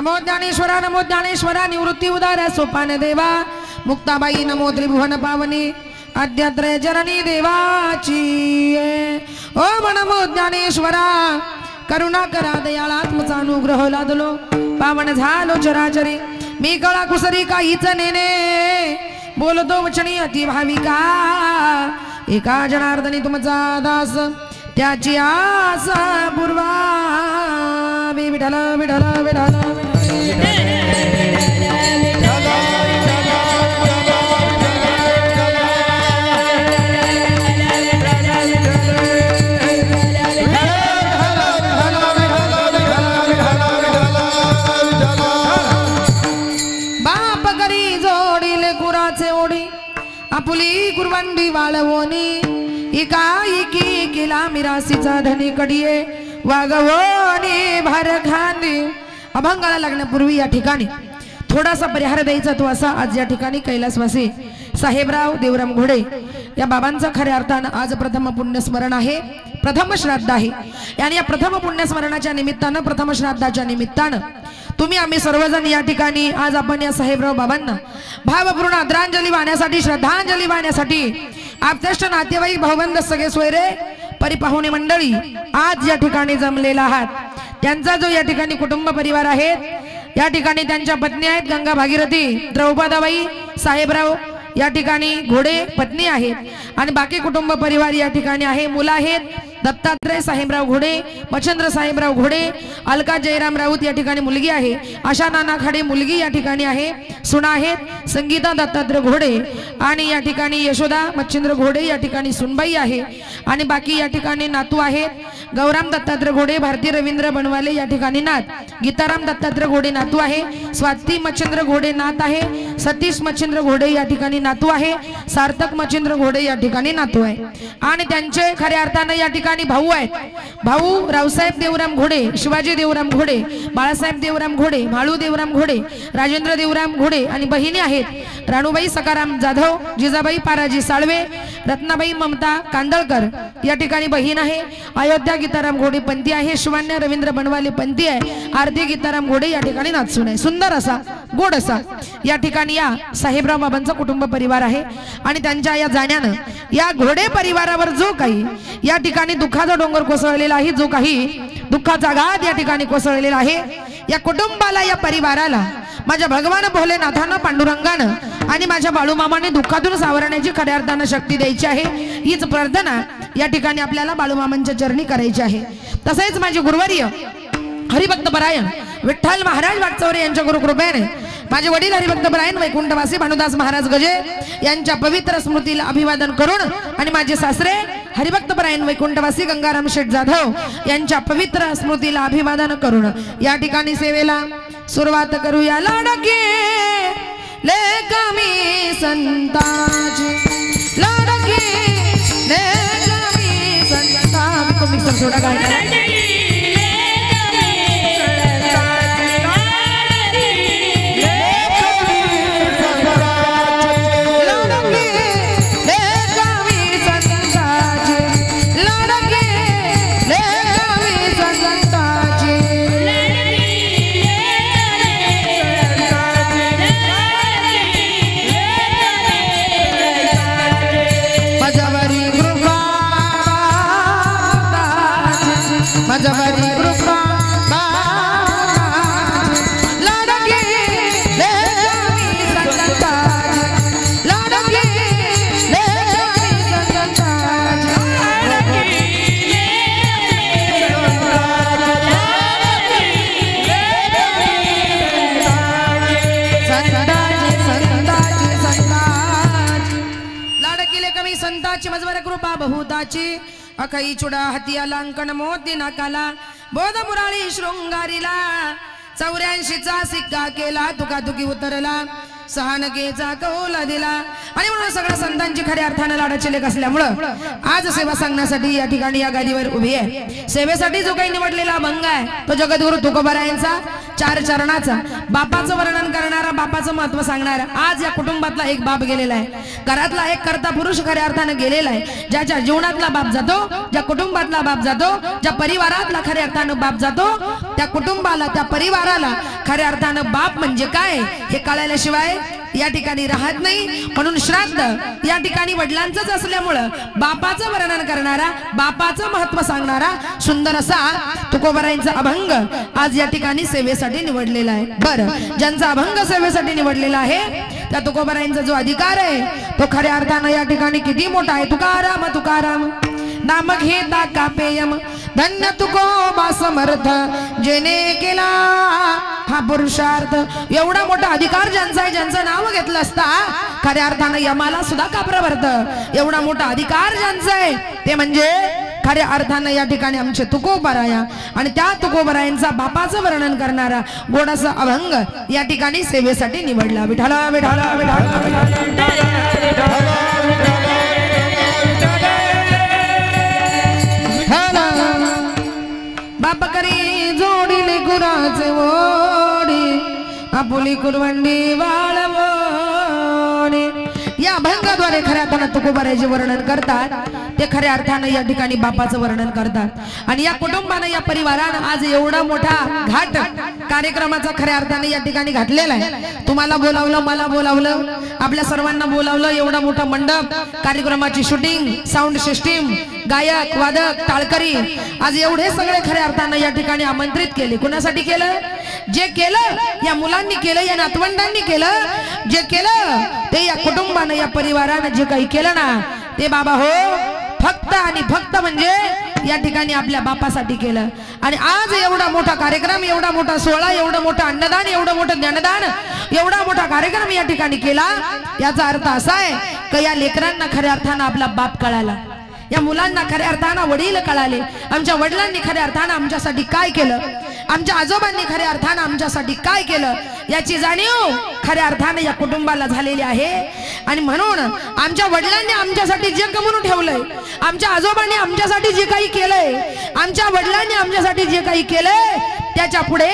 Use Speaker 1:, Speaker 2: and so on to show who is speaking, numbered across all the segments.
Speaker 1: नमो ज्ञानेश्वरा निवृत्ती उदार सोपान देवा मुक्ताबाई नमो त्रिभुवन पावनी आद्यात्रय जननी देवाची ओम नमो ज्ञानेश्वरा करुणा करा दयाळा तुमचा अनुग्रह लादलो पावन झालो चराचरी मी कळा कुसरी काहीच नेने बोलतो वचनी अति भाविका एका जनार्दनी तुमचा दास त्याची आस पूर्वा विठ्ठल विठ्ठल विठ्ठल बाप करी जोडीले कुराचे ओढी आपुली कुरवंडी वाळवोनी इकाईकी केला मिरासीचा धनी कडिये वागवोनी भार खांदी अभंगाला लागण्यापूर्वी या ठिकाणी थोडासा परिहार द्यायचा तो असा आज या ठिकाणी कैलासवासी साहेबराव देवराम घोडे या बाबांचा खऱ्या अर्थानं आज प्रथम पुण्यस्मरण आहे प्रथम श्राद्ध आहे आणि या प्रथम पुण्यस्मरणाच्या निमित्तानं प्रथम श्राद्धाच्या निमित्तानं तुम्ही आम्ही सर्वजण या ठिकाणी आज आपण या साहेबराव बाबांना भावपूर्ण आदरांजली वाहण्यासाठी श्रद्धांजली वाहण्यासाठी आपत्ष्ट नातेवाईक भावबंद सगळे सोयरे परिपाहुणे मंडळी आज या ठिकाणी जमलेला आहात त्यांचा जो या ठिकाणी कुटुंब परिवार आहे या ठिकाणी त्यांच्या पत्नी आहेत गंगा भागीरथी द्रौपदाबाई साहेबराव या ठिकाणी घोडे पत्नी आहेत आणि बाकी कुटुंब परिवार या ठिकाणी आहे मुलं आहेत दत्तात्रय साहेबराव घोडे मच्छिंद्र साहेबराव घोडे अलका जयराम राऊत या ठिकाणी मुलगी आहे आशा नाना खाडे मुलगी या ठिकाणी आहे सुना आहेत संगीता दत्तात्रय घोडे आणि या ठिकाणी यशोदा मच्छिंद्र घोडे या ठिकाणी सुनबाई आहे आणि बाकी या ठिकाणी नातू आहेत गौराम दत्तात्रय घोडे भारती रवींद्र बनवाले या ठिकाणी नात गीताराम दत्तात्रय घोडे नातू आहे स्वाती मच्छिंद्र घोडे नात आहे सतीश मच्छिंद्र घोडे या ठिकाणी नातू आहे सार्थक मच्छिंद्र घोडे या ठिकाणी नातू आहे आणि त्यांचे खऱ्या अर्थाने या ठिकाणी भाऊ आहेत भाऊ रावसाहेब देवराम घोडे शिवाजी देवराम घोडे बाळासाहेब देवराम घोडे भाळू देवराम घोडे राजेंद्र देवराम घोडे आणि बहिणी आहेत राणूबाई सकाराम जाधव जिजाबाई पाराजी साळवे रत्नाबाई ममता कांदळकर या ठिकाणी बहीण आहे अयोध्या गीताराम घोडे पंथी आहे शिवान्य रवींद्र बनवाले पंथी आहे आरती गीताराम घोडे या ठिकाणी नाचसून आहे सुंदर असा गोड असा या ठिकाणी या साहेबराव बाबांचा कुटुंब परिवार आहे आणि त्यांच्या या जाण्यानं या घोडे परिवारावर जो काही या ठिकाणी दुःखाचा डोंगर कोसळलेला आहे जो काही दुःखाचा घात या ठिकाणी कोसळलेला आहे या कुटुंबाला या परिवाराला माझ्या भगवान भोलेनाथानं पांडुरंगानं आणि माझ्या बाळूमामाने दुःखातून सावरण्याची खऱ्या अर्थानं शक्ती द्यायची आहे हीच प्रार्थना या ठिकाणी आपल्याला बाळूमामांच्या चरणी करायची आहे तसेच माझे गुरुवर्य हरिभक्त परायण विठ्ठल महाराज वाटचौरे यांच्या गुरुकृपेने माझे वडील हरिभक्त परायण वैकुंठवासी भानुदास महाराज गजे यांच्या पवित्र स्मृतीला अभिवादन करून आणि माझे सासरे हरिभक्त परायण वैकुंठवासी गंगाराम शेठ जाधव यांच्या पवित्र स्मृतीला अभिवादन करून या ठिकाणी सेवेला सुरुवात करूया लाडके लेकमी संताची लाडके लेकमी संता मिक्सर सोडा गायला बहुताची अखई चुडा हतिया लांकन मोती नाकाला बोध मुराळी शृंगारीला 84चा सिक्का केला तुकातुकी उतरला सहानकेचा कौला दिला आणि म्हणून सगळ्या संतांची खऱ्या अर्थाने लाडाचे लेख असल्यामुळं आज सेवा सांगण्यासाठी या ठिकाणी या गादीवर उभी आहे सेवेसाठी जो काही निवडलेला अभंग आहे तो जगद्गुरु तुकोबारायांचा 4 चरणाचा बापाचं वर्णन करणारा बापाचं महत्व सांगणारा आज या कुटुंबातला एक बाप गेलेला आहे घरातला एक कर्ता पुरुष खऱ्या अर्थाने गेलेला आहे ज्याच्या जीवनातला बाप जातो ज्या कुटुंबातला बाप जातो ज्या परिवारातला खऱ्या अर्थाने बाप जातो त्या कुटुंबाला त्या परिवाराला खऱ्या अर्थानं बाप म्हणजे काय हे कळल्याशिवाय या ठिकाणी राहत नाही। म्हणून श्राद्ध या ठिकाणी वडिलांचंच असल्यामुळं बापाचं वर्णन करणारा बापाचं महत्व सांगणारा सुंदर असा तुकोबारायांचा अभंग आज या ठिकाणी सेवेसाठी निवडलेला आहे। बरं, ज्यांचा अभंग सेवेसाठी निवडलेला आहे त्या तुकोबारायांचा जो अधिकार आहे तो खऱ्या अर्थानं या ठिकाणी किती मोठा आहे। तुकाराम तुकाराम नाम घेता का पेयम धन्य तुकोबा समर्थ जेने केला हा पुरुषार्थ। एवढा मोठा अधिकार ज्यांचा आहे, ज्यांचं नाव घेतलं असता खऱ्या अर्थानं यमाला सुद्धा का प्रवर्त। एवढा मोठा अधिकार ज्यांचा आहे ते म्हणजे खऱ्या अर्थानं या ठिकाणी आमचे तुकोबाराया आणि त्या तुकोबारायांचा बापाचं वर्णन करणारा गोडासा अभंग या ठिकाणी सेवेसाठी निवडला। विठाला विठाला विठाला बाप करी जोडीले गुराचे ओढी आपुली कुरवंडी वाळवणे। या अभंगाद्वारे खऱ्या अर्थानं तुकोबाराचे वर्णन करतात ते खऱ्या अर्थानं या ठिकाणी बापाचं वर्णन करतात। आणि या कुटुंबानं या परिवारानं आज एवढा मोठा घाट कार्यक्रमाचा खऱ्या अर्थानं या ठिकाणी घातलेला आहे। तुम्हाला बोलावलं, मला बोलावलं, आपल्या सर्वांना बोलावलं, एवढा मोठा मंडप, कार्यक्रमाची शूटिंग, साऊंड सिस्टीम, गायक वादक टाळकरी आज एवढे सगळे खऱ्या अर्थानं या ठिकाणी आमंत्रित केले। कुणासाठी केलं? जे केलं या मुलांनी केलं, या नातवंडांनी केलं, जे केलं ते या कुटुंबानं या परिवारानं जे काही केलं ना ते बाबा हो फक्त आणि फक्त म्हणजे या ठिकाणी आपल्या बापासाठी केलं। आणि आज एवढा मोठा कार्यक्रम, एवढा मोठा सोहळा, एवढं मोठं अन्नदान, एवढं मोठं ज्ञानदान, एवढा मोठा कार्यक्रम या ठिकाणी केला। याचा अर्थ असा आहे की या लेकरांना खऱ्या अर्थानं आपला बाप कळाला, या मुलांना खऱ्या अर्थानं वडील कळाले। आमच्या वडिलांनी खऱ्या अर्थानं आमच्यासाठी काय केलं, आमच्या आजोबांनी खऱ्या अर्थानं आमच्यासाठी काय केलं याची जाणीव खऱ्या अर्थानं या कुटुंबाला झालेली आहे। आणि म्हणून आमच्या वडिलांनी आमच्यासाठी जे कमवून ठेवलंय, आमच्या आजोबांनी आमच्यासाठी जे काही केलंय, आमच्या वडिलांनी आमच्यासाठी जे काही केलंय त्याच्या पुढे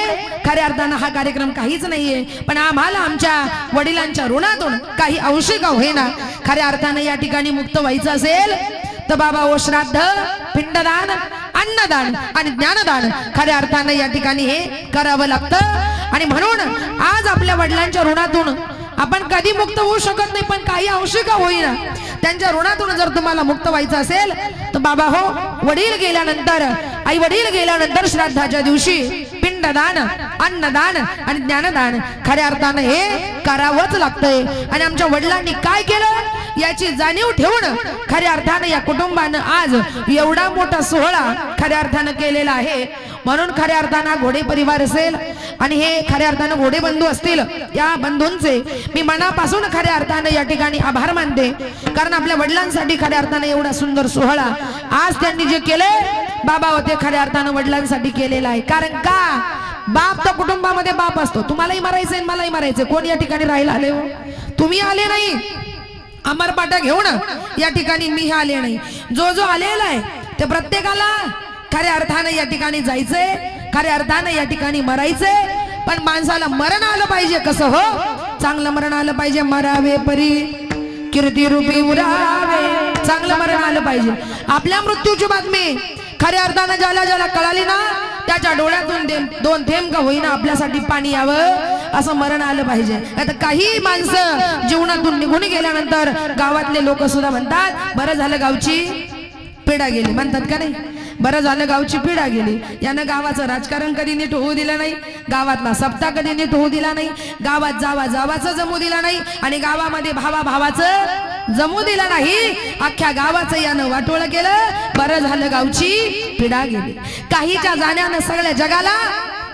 Speaker 1: खऱ्या अर्थानं हा कार्यक्रम काहीच नाहीये। पण आम्हाला आमच्या वडिलांच्या ऋणातून काही अंशी का होईना खऱ्या अर्थानं या ठिकाणी मुक्त व्हायचं असेल तर बाबा ओ श्राद्ध, पिंडदान, अन्नदान आणि ज्ञानदान खऱ्या अर्थानं या ठिकाणी हे करावं लागतं। आणि म्हणून आज आपल्या वडिलांच्या ऋणातून आपण कधी मुक्त होऊ शकत नाही, पण काही अंशी का होईना त्यांच्या ऋणातून जर तुम्हाला मुक्त व्हायचं असेल तर बाबा हो वडील गेल्यानंतर, आई वडील गेल्यानंतर श्राद्धाच्या दिवशी पिंडदान, अन्नदान आणि ज्ञानदान खऱ्या अर्थानं हे करावंच लागतंय। आणि आमच्या वडिलांनी काय केलं याची जाणीव ठेवून खऱ्या अर्थानं या कुटुंबानं आज एवढा मोठा सोहळा खऱ्या अर्थानं केलेला आहे। म्हणून खऱ्या अर्थानं घोडे परिवार असेल आणि हे खऱ्या अर्थानं घोडे बंधू असतील, या बंधूंचे मी मनापासून खऱ्या अर्थानं या ठिकाणी आभार मानते। कारण आपल्या वडिलांसाठी खऱ्या अर्थानं एवढा सुंदर सोहळा आज त्यांनी जे केले बाबा होते खऱ्या अर्थानं वडिलांसाठी केलेला आहे। कारण का बाप तर कुटुंबामध्ये बाप असतो, तुम्हालाही मरायचंय मलाही मरायचंय, कोण या ठिकाणी राहायला आले हो? तुम्ही आले नाही, अमरपाटा घेऊन या ठिकाणी मी आले नाही, जो जो आलेला आहे ते प्रत्येकाला खऱ्या अर्थानं या ठिकाणी जायचंय, खऱ्या अर्थानं या ठिकाणी मरायचंय। पण माणसाला मरण आलं पाहिजे, कसं हो? चांगलं मरण आलं पाहिजे, मरावे परी कीर्ती रूपी उरावे, चांगलं मरण आलं पाहिजे। आपल्या मृत्यूची बातमी खऱ्या अर्थानं ज्याला ज्याला कळाली ना त्याच्या डोळ्यातून दोन थेंब का होईना आपल्यासाठी पाणी यावं असं मरण आलं पाहिजे। आता काही माणसं जीवनातून निघून गेल्यानंतर गावातले लोक सुद्धा म्हणतात बरं झालं गावची पिढा गेली, म्हणतात का नाही? बरं झालं गावची पिढा गेली, यानं गावाचं राजकारण कधी नीट होऊ दिलं नाही, गावातला सप्ताह कधी नीट होऊ दिला नाही, गावात जावाचं जमू दिला नाही आणि गावामध्ये भावाचं जमू दिला नाही, अख्ख्या गावाचं यानं वाटोळ केलं। बरं झालं गावची पिढा गेली। काहीच्या जाण्यानं सगळ्या जगाला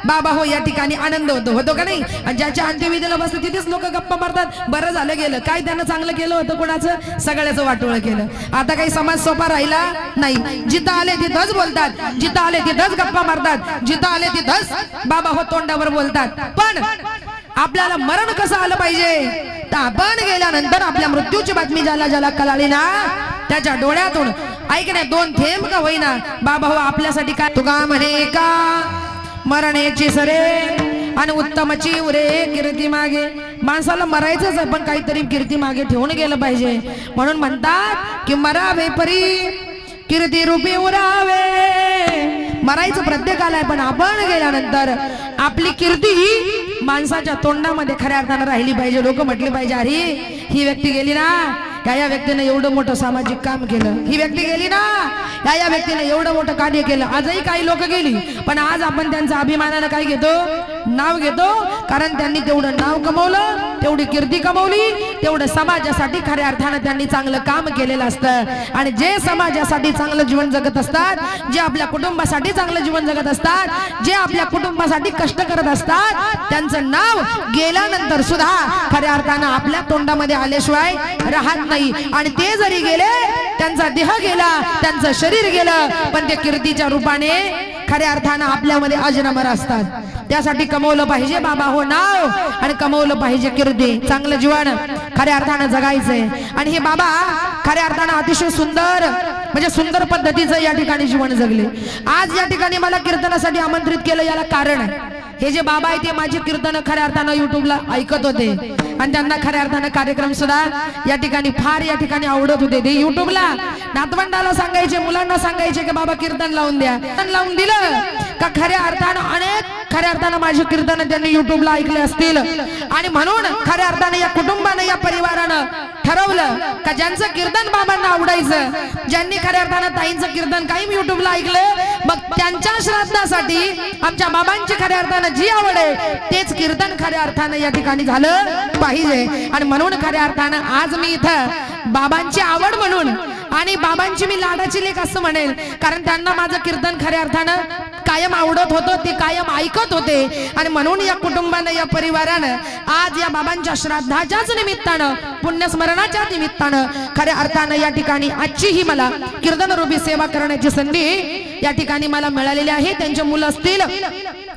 Speaker 1: बाबा हो या ठिकाणी आनंद होतो का नाही? आणि ज्याच्या अंत्यविधीला बसलं तिथेच लोक गप्पा मारतात, बरं झालं गेलं, काय त्यानं चांगलं केलं होतं, कोणाचं? सगळ्याचं वाटोळं केलं। आता काही समाज सोपा राहिला नाही, जिथं आले तिथंच बोलतात, जिथं आले तिथंच गप्पा मारतात, जिथं आले तिथंच बाबा हो तोंडावर बोलतात। पण आपल्याला मरण कसं आलं पाहिजे तर आपण गेल्यानंतर आपल्या मृत्यूची बातमी ज्याला ज्याला कळाली ना त्याच्या डोळ्यातून ऐकण्यात दोन थेंब का होईना बाबा हो आपल्यासाठी काय तुका म्हणे का मरण्याची सरे आणि उत्तमची उरे कीर्ती मागे। माणसाला मरायचंच आहे पण काहीतरी कीर्ती मागे ठेवून गेलं पाहिजे। म्हणून म्हणतात की मरावे परी कीर्ती रूपी उरावे, मरायचं प्रत्येकाला आहे, पण आपण गेल्यानंतर आपली कीर्ती ही माणसाच्या तोंडामध्ये खऱ्या अर्थानं राहिली पाहिजे. लोक म्हटले पाहिजे, अरे ही व्यक्ती गेली ना, या व्यक्तीने एवढं मोठं सामाजिक काम केलं, ही व्यक्ती गेली ना, या व्यक्तीने एवढं मोठं कार्य केलं. आजही काही लोक गेली, पण आज आपण त्यांचा अभिमानानं काय घेतो, नाव घेतो. कारण त्यांनी तेवढं नाव कमवलं, तेवढी कीर्ती कमवली, तेवढं समाजासाठी खऱ्या अर्थानं त्यांनी चांगलं काम केलेलं असतं. आणि जे समाजासाठी चांगलं जीवन जगत असतात, जे आपल्या कुटुंबासाठी चांगलं जीवन जगत असतात, जे आपल्या कुटुंबासाठी कष्ट करत असतात, त्यांचं नाव गेल्यानंतर सुद्धा खऱ्या अर्थानं आपल्या तोंडामध्ये आल्याशिवाय राहत नाही. आणि ते जरी गेले, त्यांचा देह गेला, त्यांचं शरीर गेलं, पण ते कीर्तीच्या रूपाने खऱ्या अर्थानं आपल्यामध्ये अजरामर असतात. त्यासाठी कमवलं पाहिजे बाबा हो नाव, आणि कमवलं पाहिजे कीर्ती. चांगलं जीवन खऱ्या अर्थानं जगायचंय. आणि हे बाबा खऱ्या अर्थानं अतिशय सुंदर, म्हणजे सुंदर पद्धतीचं या ठिकाणी जीवन जगले. आज या ठिकाणी मला कीर्तनासाठी आमंत्रित केलं, याला कारण आहे हे जे बाबा आहे ते माझी कीर्तन खऱ्या अर्थानं युट्यूबला ऐकत होते, आणि त्यांना खऱ्या अर्थानं कार्यक्रम सुद्धा या ठिकाणी फार या ठिकाणी आवडत होते. ते युट्यूबला नातवंडाला सांगायचे, मुलांना सांगायचे की बाबा कीर्तन लावून द्या. लावून दिलं का खऱ्या अर्थानं अनेक खऱ्या अर्थानं माझी कीर्तन त्यांनी युट्यूबला ऐकले असतील. आणि म्हणून खऱ्या अर्थानं या कुटुंबानं, या परिवारानं ठरवलं का ज्यांचं कीर्तन बाबांना आवडायचं, ज्यांनी खऱ्या अर्थानं ताईंचं कीर्तन कायम युट्यूबला ऐकलं, मग त्यांच्या श्राद्धासाठी आमच्या बाबांची खऱ्या अर्थानं जी आवड आहे तेच कीर्तन खऱ्या अर्थानं या ठिकाणी झालं पाहिजे. आणि म्हणून खऱ्या अर्थानं आज मी इथं बाबांची आवड म्हणून, आणि बाबांची मी लाडाची लेक असं म्हणेल, कारण त्यांना माझं कीर्तन खऱ्या अर्थानं कायम आवडत होतं, ते कायम ऐकत होते. आणि म्हणून या कुटुंबानं, या परिवारानं आज या बाबांच्या श्राद्धाच्याच निमित्तानं, पुण्यस्मरणाच्या निमित्तानं खऱ्या अर्थानं या ठिकाणी आजची ही मला कीर्तन रूपी सेवा करण्याची संधी या ठिकाणी मला मिळालेली आहे. त्यांचे मुलं असतील,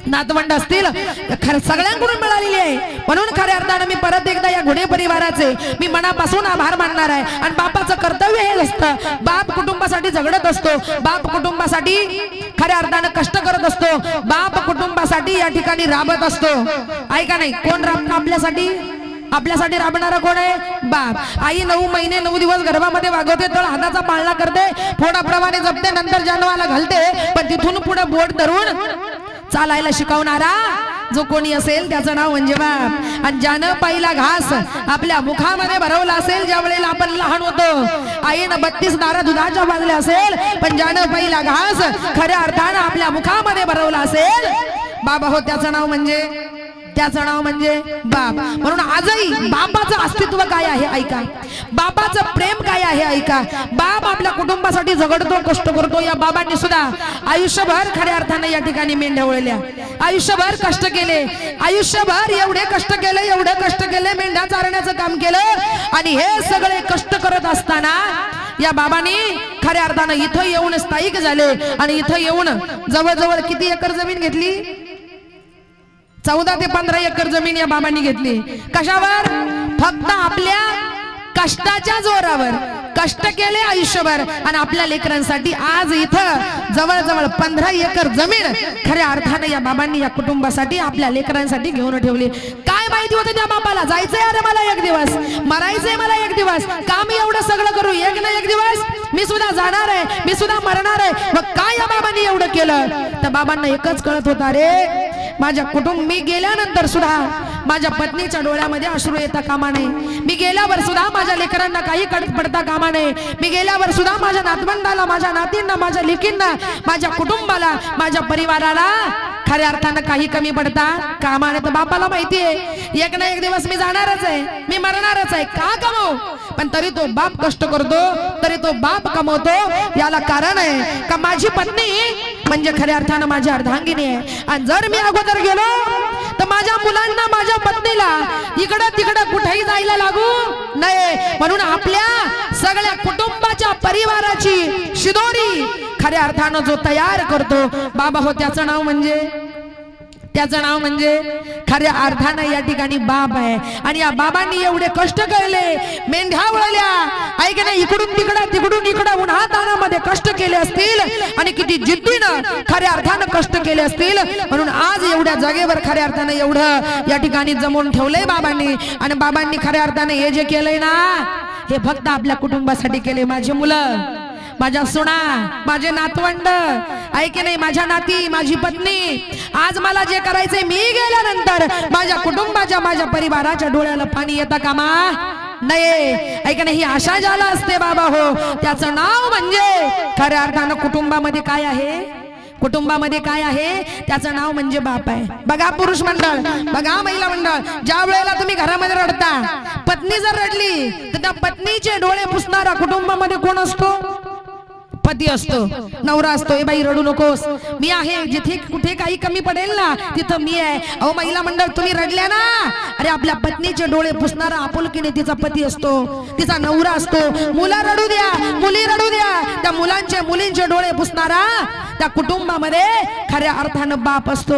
Speaker 1: नातवंड असतील, सगळ्यांकडून मिळालेली आहे. म्हणून खऱ्या अर्थानं मी परत एकदा या घोडे परिवाराचे मी मनापासून आभार मानणार आहे. आणि बापाचं कर्तव्य हे असतं, बाप कुटुंबासाठी झगडत असतो, बाप कुटुंबासाठी खऱ्या अर्थानं कष्ट करत असतो, बाप कुटुंबासाठी या ठिकाणी राबत असतो. ऐका नाही, कोण राबतं आपल्यासाठी? आपल्यासाठी राबणारा कोण आहे? बाप. आई 9 महिने 9 दिवस गर्भामध्ये वागवते, तळ हाताचा पाळणा करते, फोडाप्रमाणे जपते, नंतर जन्माला घालते, पण तिथून पुढे बोट धरून चालायला शिकवणारा जो कोणी असेल त्याचं नाव म्हणजे बाप. आणि ज्यानं पहिला घास आपल्या मुखामध्ये भरवला असेल, ज्या वेळेला आपण लहान होतो, आईनं 32 दारा दुधाच्या बाजल्या असेल, पण ज्यानं पहिला घास खऱ्या अर्थानं आपल्या मुखामध्ये भरवला असेल, बाबा हो त्याचं नाव म्हणजे बाप. म्हणून आजही बापाचं अस्तित्व काय आहे ऐका, बापाचं प्रेम काय आहे ऐका. बाप आपल्या कुटुंबासाठी झगडतो, कष्ट करतो. या बाबांनी सुद्धा आयुष्यभर खऱ्या अर्थानं या ठिकाणी मेंढ्या वळल्या, आयुष्यभर कष्ट केले, आयुष्यभर एवढे कष्ट केले, मेंढ्या चारण्याचं काम केलं. आणि हे सगळे कष्ट करत असताना या बाबांनी खऱ्या अर्थानं इथं येऊन स्थायिक झाले. आणि इथं येऊन जवळजवळ किती एकर जमीन घेतली? 14 ते 15 एकर जमीन या बाबांनी घेतली. कशावर? फक्त आपल्या कष्टाच्या जोरावर. कष्ट केले आयुष्यभर, आणि आपल्या लेकरांसाठी आज इथं जवळजवळ 15 एकर जमीन खऱ्या अर्थानं या बाबांनी या कुटुंबासाठी, आपल्या लेकरांसाठी घेऊन ठेवली. काय माहिती होतं त्या बाबाला? जायचंय अरे मला एक दिवस, मरायचंय मला एक दिवस, का मी एवढं सगळं करू? एक ना एक दिवस मी सुद्धा जाणार आहे, मी सुद्धा मरणार आहे. मग काय या बाबांनी एवढं केलं? तर बाबांना एकच कळत होता, रे माझ्या मी गेल्यानंतर सुद्धा माझ्या पत्नीच्या डोळ्यामध्ये अश्रू येता कामा नये, मी गेल्यावर सुद्धा माझ्या लेकरांना काही कडक पडता कामा नये, मी गेल्यावर सुद्धा माझ्या नातवंडाला, माझ्या नातींना, माझ्या लेकींना, माझ्या कुटुंबाला, माझ्या परिवाराला खऱ्या अर्थानं काही कमी पडता कामा नये. तर बापाला माहिती आहे एक ना एक दिवस मी जाणारच आहे, मी मरणारच आहे, का कमवू? पण तरी तो बाप कष्ट करतो, तरी तो बाप कमवतो. याला कारण आहे का माझी पत्नी म्हणजे खऱ्या अर्थानं माझी अर्धांगिनी आहे. आणि जर मी अगोदर गेलो तर माझ्या मुलांना, माझ्या पत्नीला इकडं तिकडं कुठेही जायला लागू नये. म्हणून आपल्या सगळ्या कुटुंबाच्या, परिवाराची शिदोरी खऱ्या अर्थानं जो तयार करतो बाबा हो त्याचं नाव म्हणजे खऱ्या अर्थानं या ठिकाणी बाप आहे. आणि या बाबांनी एवढे कष्ट केले, मेंढ्या वळल्या, ऐक ना, इकडून तिकडं उन्हात तानामध्ये कष्ट केले असतील, आणि किती जिद्दीनं खऱ्या अर्थानं कष्ट केले असतील. म्हणून आज एवढ्या जागेवर खऱ्या अर्थानं एवढं या ठिकाणी जमवून ठेवलंय बाबांनी. आणि बाबांनी खऱ्या अर्थानं हे जे केलंय ना, हे फक्त आपल्या कुटुंबासाठी केले. माझी मुलं, माझ्या सुना, माझे नातवंड, ऐके नाही, माझ्या नाती, माझी पत्नी, आज मला जे करायचंय मी गेल्यानंतर माझ्या कुटुंबाच्या, माझ्या परिवाराच्या डोळ्याला पाणी येतं कामा नाही. ऐका नाही, ही आशा ज्याला असते बाबा हो, त्याचं नाव म्हणजे खऱ्या अर्थानं कुटुंबामध्ये काय आहे, कुटुंबामध्ये काय आहे, त्याचं नाव म्हणजे बाप आहे. बघा पुरुष मंडळ, बघा महिला मंडळ, ज्या वेळेला तुम्ही घरामध्ये रडता, पत्नी जर रडली तर त्या पत्नीचे डोळे पुसणारा कुटुंबामध्ये कोण असतो? पती असतो, नवरा असतो. ए बाई रडू नकोस, मी आहे, जिथे कुठे काही कमी पडेल ना तिथं मी आहे. अहो महिला मंडळ, तुम्ही रडल्या ना, अरे आपल्या पत्नीचे डोळे पुसणारा आपुलकीने तिचा पती असतो, तिचा नवरा असतो. मुला रडू द्या, मुली रडू द्या, त्या मुलांचे, मुलींचे डोळे पुसणारा त्या कुटुंबामध्ये खऱ्या अर्थानं बाप असतो.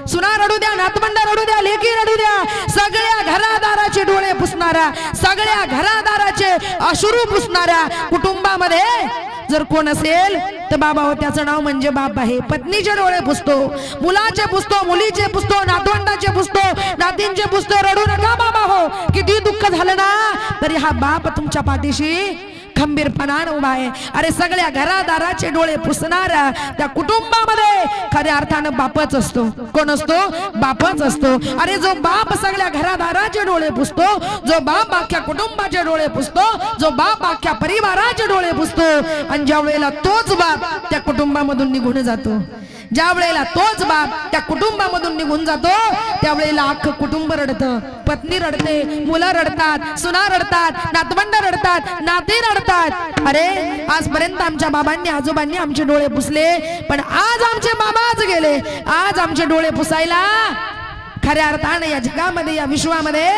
Speaker 1: सुना रडू द्या, नातवंड रडू द्या, लेकी रडू द्या, सगळ्या घरादाराचे डोळे पुसणारा, सगळ्या घरादाराचे अश्रू पुसणारा कुटुंबामध्ये जर कोण असेल तर बाबा हो, त्याचं नाव म्हणजे बाप आहे. पत्नीचे डोळे पुसतो, मुलाचे पुसतो, मुलीचे पुसतो, नातवंडाचे पुसतो, नातींचे पुसतो. रडू नका बाबा हो, किती दुःख झालं ना तरी हा बाप तुमच्या पाठीशी खंबीरपणाने उभा आहे. अरे सगळ्या घरादाराचे डोळे पुसणारा त्या कुटुंबामध्ये खऱ्या अर्थानं बापच असतो. कोण असतो? बापच असतो. अरे जो बाप सगळ्या घरादाराचे डोळे पुसतो, जो बाप अख्ख्या कुटुंबाचे डोळे पुसतो, जो बाप अख्ख्या परिवाराचे डोळे पुसतो, आणि ज्या वेळेला तोच बाप त्या कुटुंबामधून निघून जातो, ज्या वेळेला तोच बाप त्या कुटुंबामधून निघून जातो, त्यावेळेला अख्खं कुटुंब रडतं. पत्नी रडते, मुलं रडतात, सुना रडतात, नातवंड रडतात, नाते रडतात. अरे आजपर्यंत आमच्या बाबांनी, आजोबांनी आमचे डोळे पुसले, पण आज आमचे बाबाच गेले, आज आमचे डोळे पुसायला खऱ्या अर्थानं या जगामध्ये, या विश्वामध्ये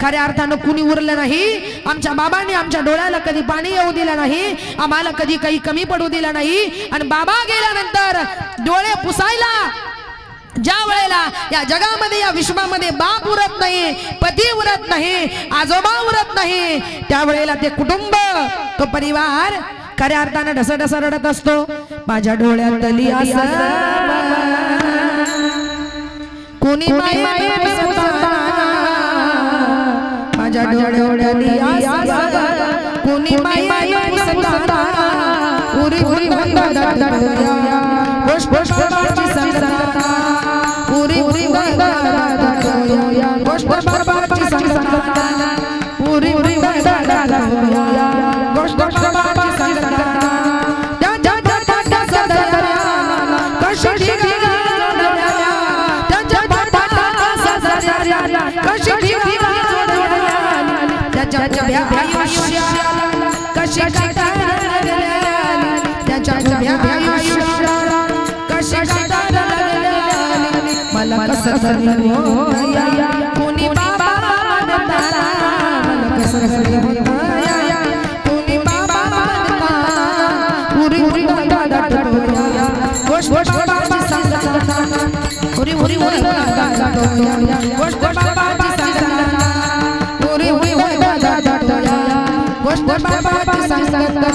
Speaker 1: खऱ्या अर्थानं कुणी उरलं नाही. आमच्या बाबांनी आमच्या डोळ्याला कधी पाणी येऊ दिलं नाही, आम्हाला कधी काही कमी पडू दिलं नाही. आणि बाबा गेल्यानंतर डोळे पुसायला ज्या वेळेला या जगामध्ये, या विश्वामध्ये बाप उरत नाही, पती उरत नाही, आजोबा उरत नाही, त्यावेळेला ते कुटुंब, तो परिवार खऱ्या अर्थानं ढसढस रडत असतो. माझ्या डोळ्यातली कोणी माये पुसताना, माझ्या डोळ्यातली कोणी माये पुसताना, उरी उरी गोष्ट बाबाची संगता, उरी उरी गोष्ट बाबाची संगता, उरी उरी गोष्ट बाबाची संगता. मला कसं कोणी बाबा म्हणताना, मला कसं कोणी बाबा म्हणताना, उरी उरी गोष्ट बाबाची संगता, उरी उरी गोष्ट बाबाची संगता, उरी उरी गोष्ट बाबाची संगता.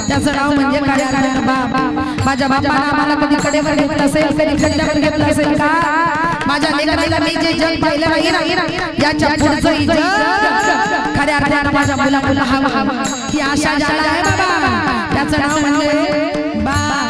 Speaker 1: त्याचं नाव म्हणजे काय? बाप. माझ्या बापानं मला कधी कडेवर घेतलं असेल, कधी खड्ड्यावर घेतलं असेल का? माझ्या लेकराला मी जे जग पाहिलं नाही ना, याच्या पुढचं जग खऱ्या अर्थानं माझ्या मुला हवा, ही आशा ज्याला आहे बाबा, त्याचं नाव म्हणजे बाप.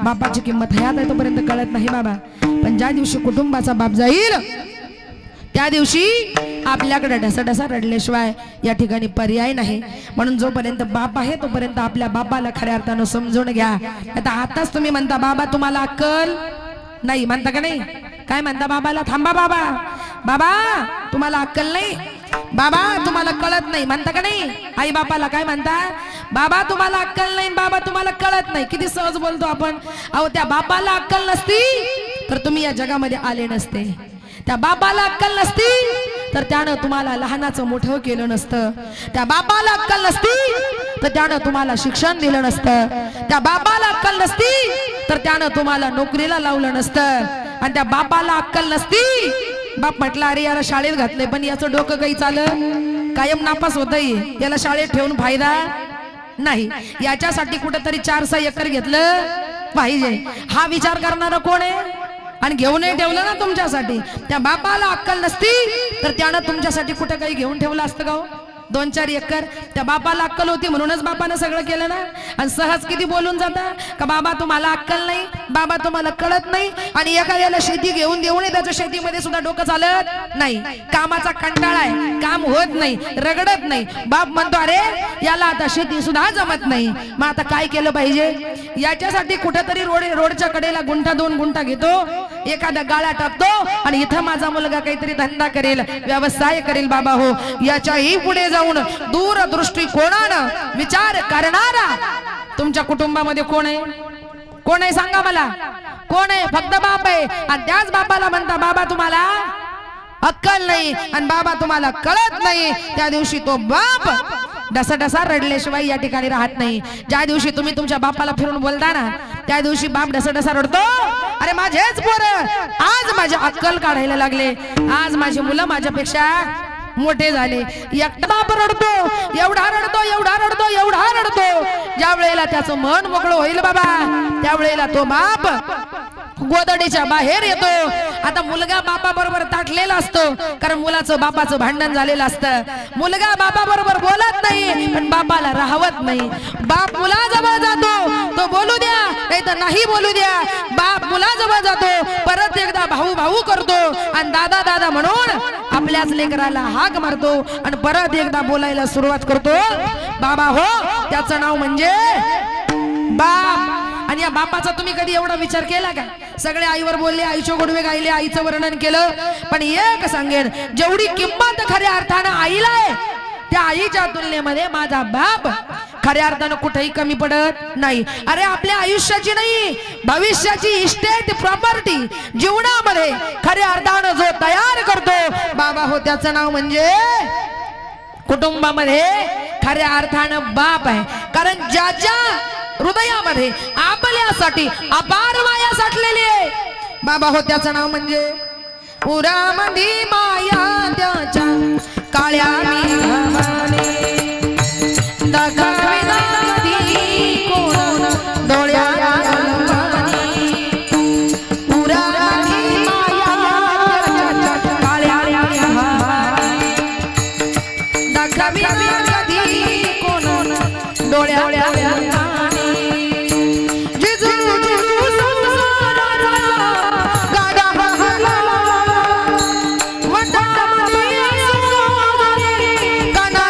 Speaker 1: बापाची किंमत हयात आहे तोपर्यंत कळत नाही बाबा, पण ज्या दिवशी कुटुंबाचा बाप जाईल त्या दिवशी आपल्याकडे ढसाढसा रडल्याशिवाय या ठिकाणी पर्याय नाही. म्हणून जोपर्यंत बाप आहे तोपर्यंत आपल्या बापाला खऱ्या अर्थानं समजून घ्या. आताच तुम्ही म्हणता बाबा तुम्हाला अक्कल नाही, म्हणता का नाही? काय म्हणता बाबाला? थांबा बाबा, बाबा तुम्हाला अक्कल नाही, बाबा तुम्हाला कळत नाही, म्हणता का नाही? आई बापाला काय म्हणता? बाबा तुम्हाला अक्कल नाही, बाबा तुम्हाला कळत नाही. किती सहज बोलतो आपण. अहो त्या बापाला अक्कल नसती तर तुम्ही या जगामध्ये आले नसते. त्या बापाला अक्कल नसती तर त्यानं तुम्हाला लहानाचं मोठं केलं नसतं. त्या बापाला अक्कल नसती तर त्यानं तुम्हाला शिक्षण दिलं नसतं. त्या बापाला अक्कल नसती तर त्यानं तुम्हाला नोकरीला लावलं नसतं. आणि त्या बापाला अक्कल नसती, बाप म्हटलं अरे याला शाळेत घातले पण याचं डोकं काही चालं, कायम नापास होतंय, याला शाळेत ठेवून फायदा नाही, याच्यासाठी कुठेतरी 4-6 एकर घेतलं पाहिजे. हा विचार करणारा कोण आहे? आणि घेऊनही ठेवलं ना तुमच्यासाठी. त्या बापाला अक्कल नसती तर त्यानं तुमच्यासाठी कुठं काही घेऊन ठेवलं असतं का हो? 2-4 एकर. त्या बापाला अक्कल होती म्हणूनच बापानं सगळं केलं ना. आणि सहज किती बोलून जाता का बाबा तुम्हाला अक्कल नाही, बाबा तुम्हाला कळत नाही. आणि एखाद्याला शेती घेऊन देऊन त्याच्या शेतीमध्ये सुद्धा डोकं चालत नाही, कामाचा कंटाळा आहे, काम होत नाही, रगडत नाही. बाप म्हणतो अरे याला आता शेती सुद्धा जमत नाही, मग आता काय केलं पाहिजे? याच्यासाठी कुठेतरी रोडच्या कडेला गुंठा 2 गुंठा घेतो, एखादा गाळा टाकतो आणि इथं माझा मुलगा काहीतरी धंदा करेल, व्यवसाय करेल. बाबा हो, याच्याही पुढे जाऊन दूरदृष्टिकोनानं विचार करणारा तुमच्या कुटुंबामध्ये कोण आहे? कोण आहे सांगा मला? कोण आहे? फक्त बाप आहे. आणि त्याच बापाला म्हणता बाबा तुम्हाला अक्कल नाही आणि बाबा तुम्हाला कळत नाही. त्या दिवशी तो बाप ढसाढसा रडल्याशिवाय या ठिकाणी राहत नाही. ज्या दिवशी तुम्ही तुमच्या बापाला फिरून बोलता ना त्या दिवशी बाप ढसाढसा रडतो. अरे माझेच पोरं आज माझी अक्कल काढायला लागले, आज माझी मुलं माझ्यापेक्षा मोठे झाले. एकटा बाप रडतो, एवढा रडतो, एवढा रडतो, एवढा रडतो. ज्या वेळेला त्याचं मन मोकळं होईल बाबा त्यावेळेला तो बाप गोदडीच्या बाहेर येतो. आता मुलगा बापा बरोबर ताटलेला असतो कारण मुलाचं बापाचं भांडण झालेलं असतं. मुलगा बापा बरोबर बोलत नाही पण बापाला राहवत नाही. बाप मुलाजवळ जातो, तो बोलू द्या नाही तर नाही बोलू द्या. बाप मुलाजवळ जातो, परत एकदा भाऊ भाऊ करतो आणि दादा दादा म्हणून आपल्याच लेकराला हाक मारतो आणि परत एकदा बोलायला सुरुवात करतो. बाबा हो, त्याचं नाव म्हणजे बाप. आणि या बापाचा तुम्ही कधी एवढा विचार केला का? सगळे आईवर बोलले, आईचे गोडवे गायले, आईचं वर्णन केलं, पण एक सांगेन जेवढी किंमत खऱ्या अर्थानं आईला आहे त्या आईच्या तुलनेमध्ये माझा बाप खऱ्या अर्थानं कुठेही कमी पडत नाही. अरे आपल्या आयुष्याची नाही भविष्याची इस्टेट प्रॉपर्टी जीवनामध्ये खऱ्या अर्थानं जो तयार करतो बाबा हो त्याचं नाव म्हणजे कुटुंबामध्ये खऱ्या अर्थानं बाप आहे. कारण ज्याच्या हृदयामध्ये आपल्यासाठी अपार माया साठलेली आहे बाबा हो त्याचं नाव म्हणजे उरामधी माया त्याच्या काळ्या मेघाने दाखविनाधी कोण डोळ्या उरामधी माया त्याच्या काळ्या मेघाने दाखविनाधी कोण डोळ्या
Speaker 2: Gana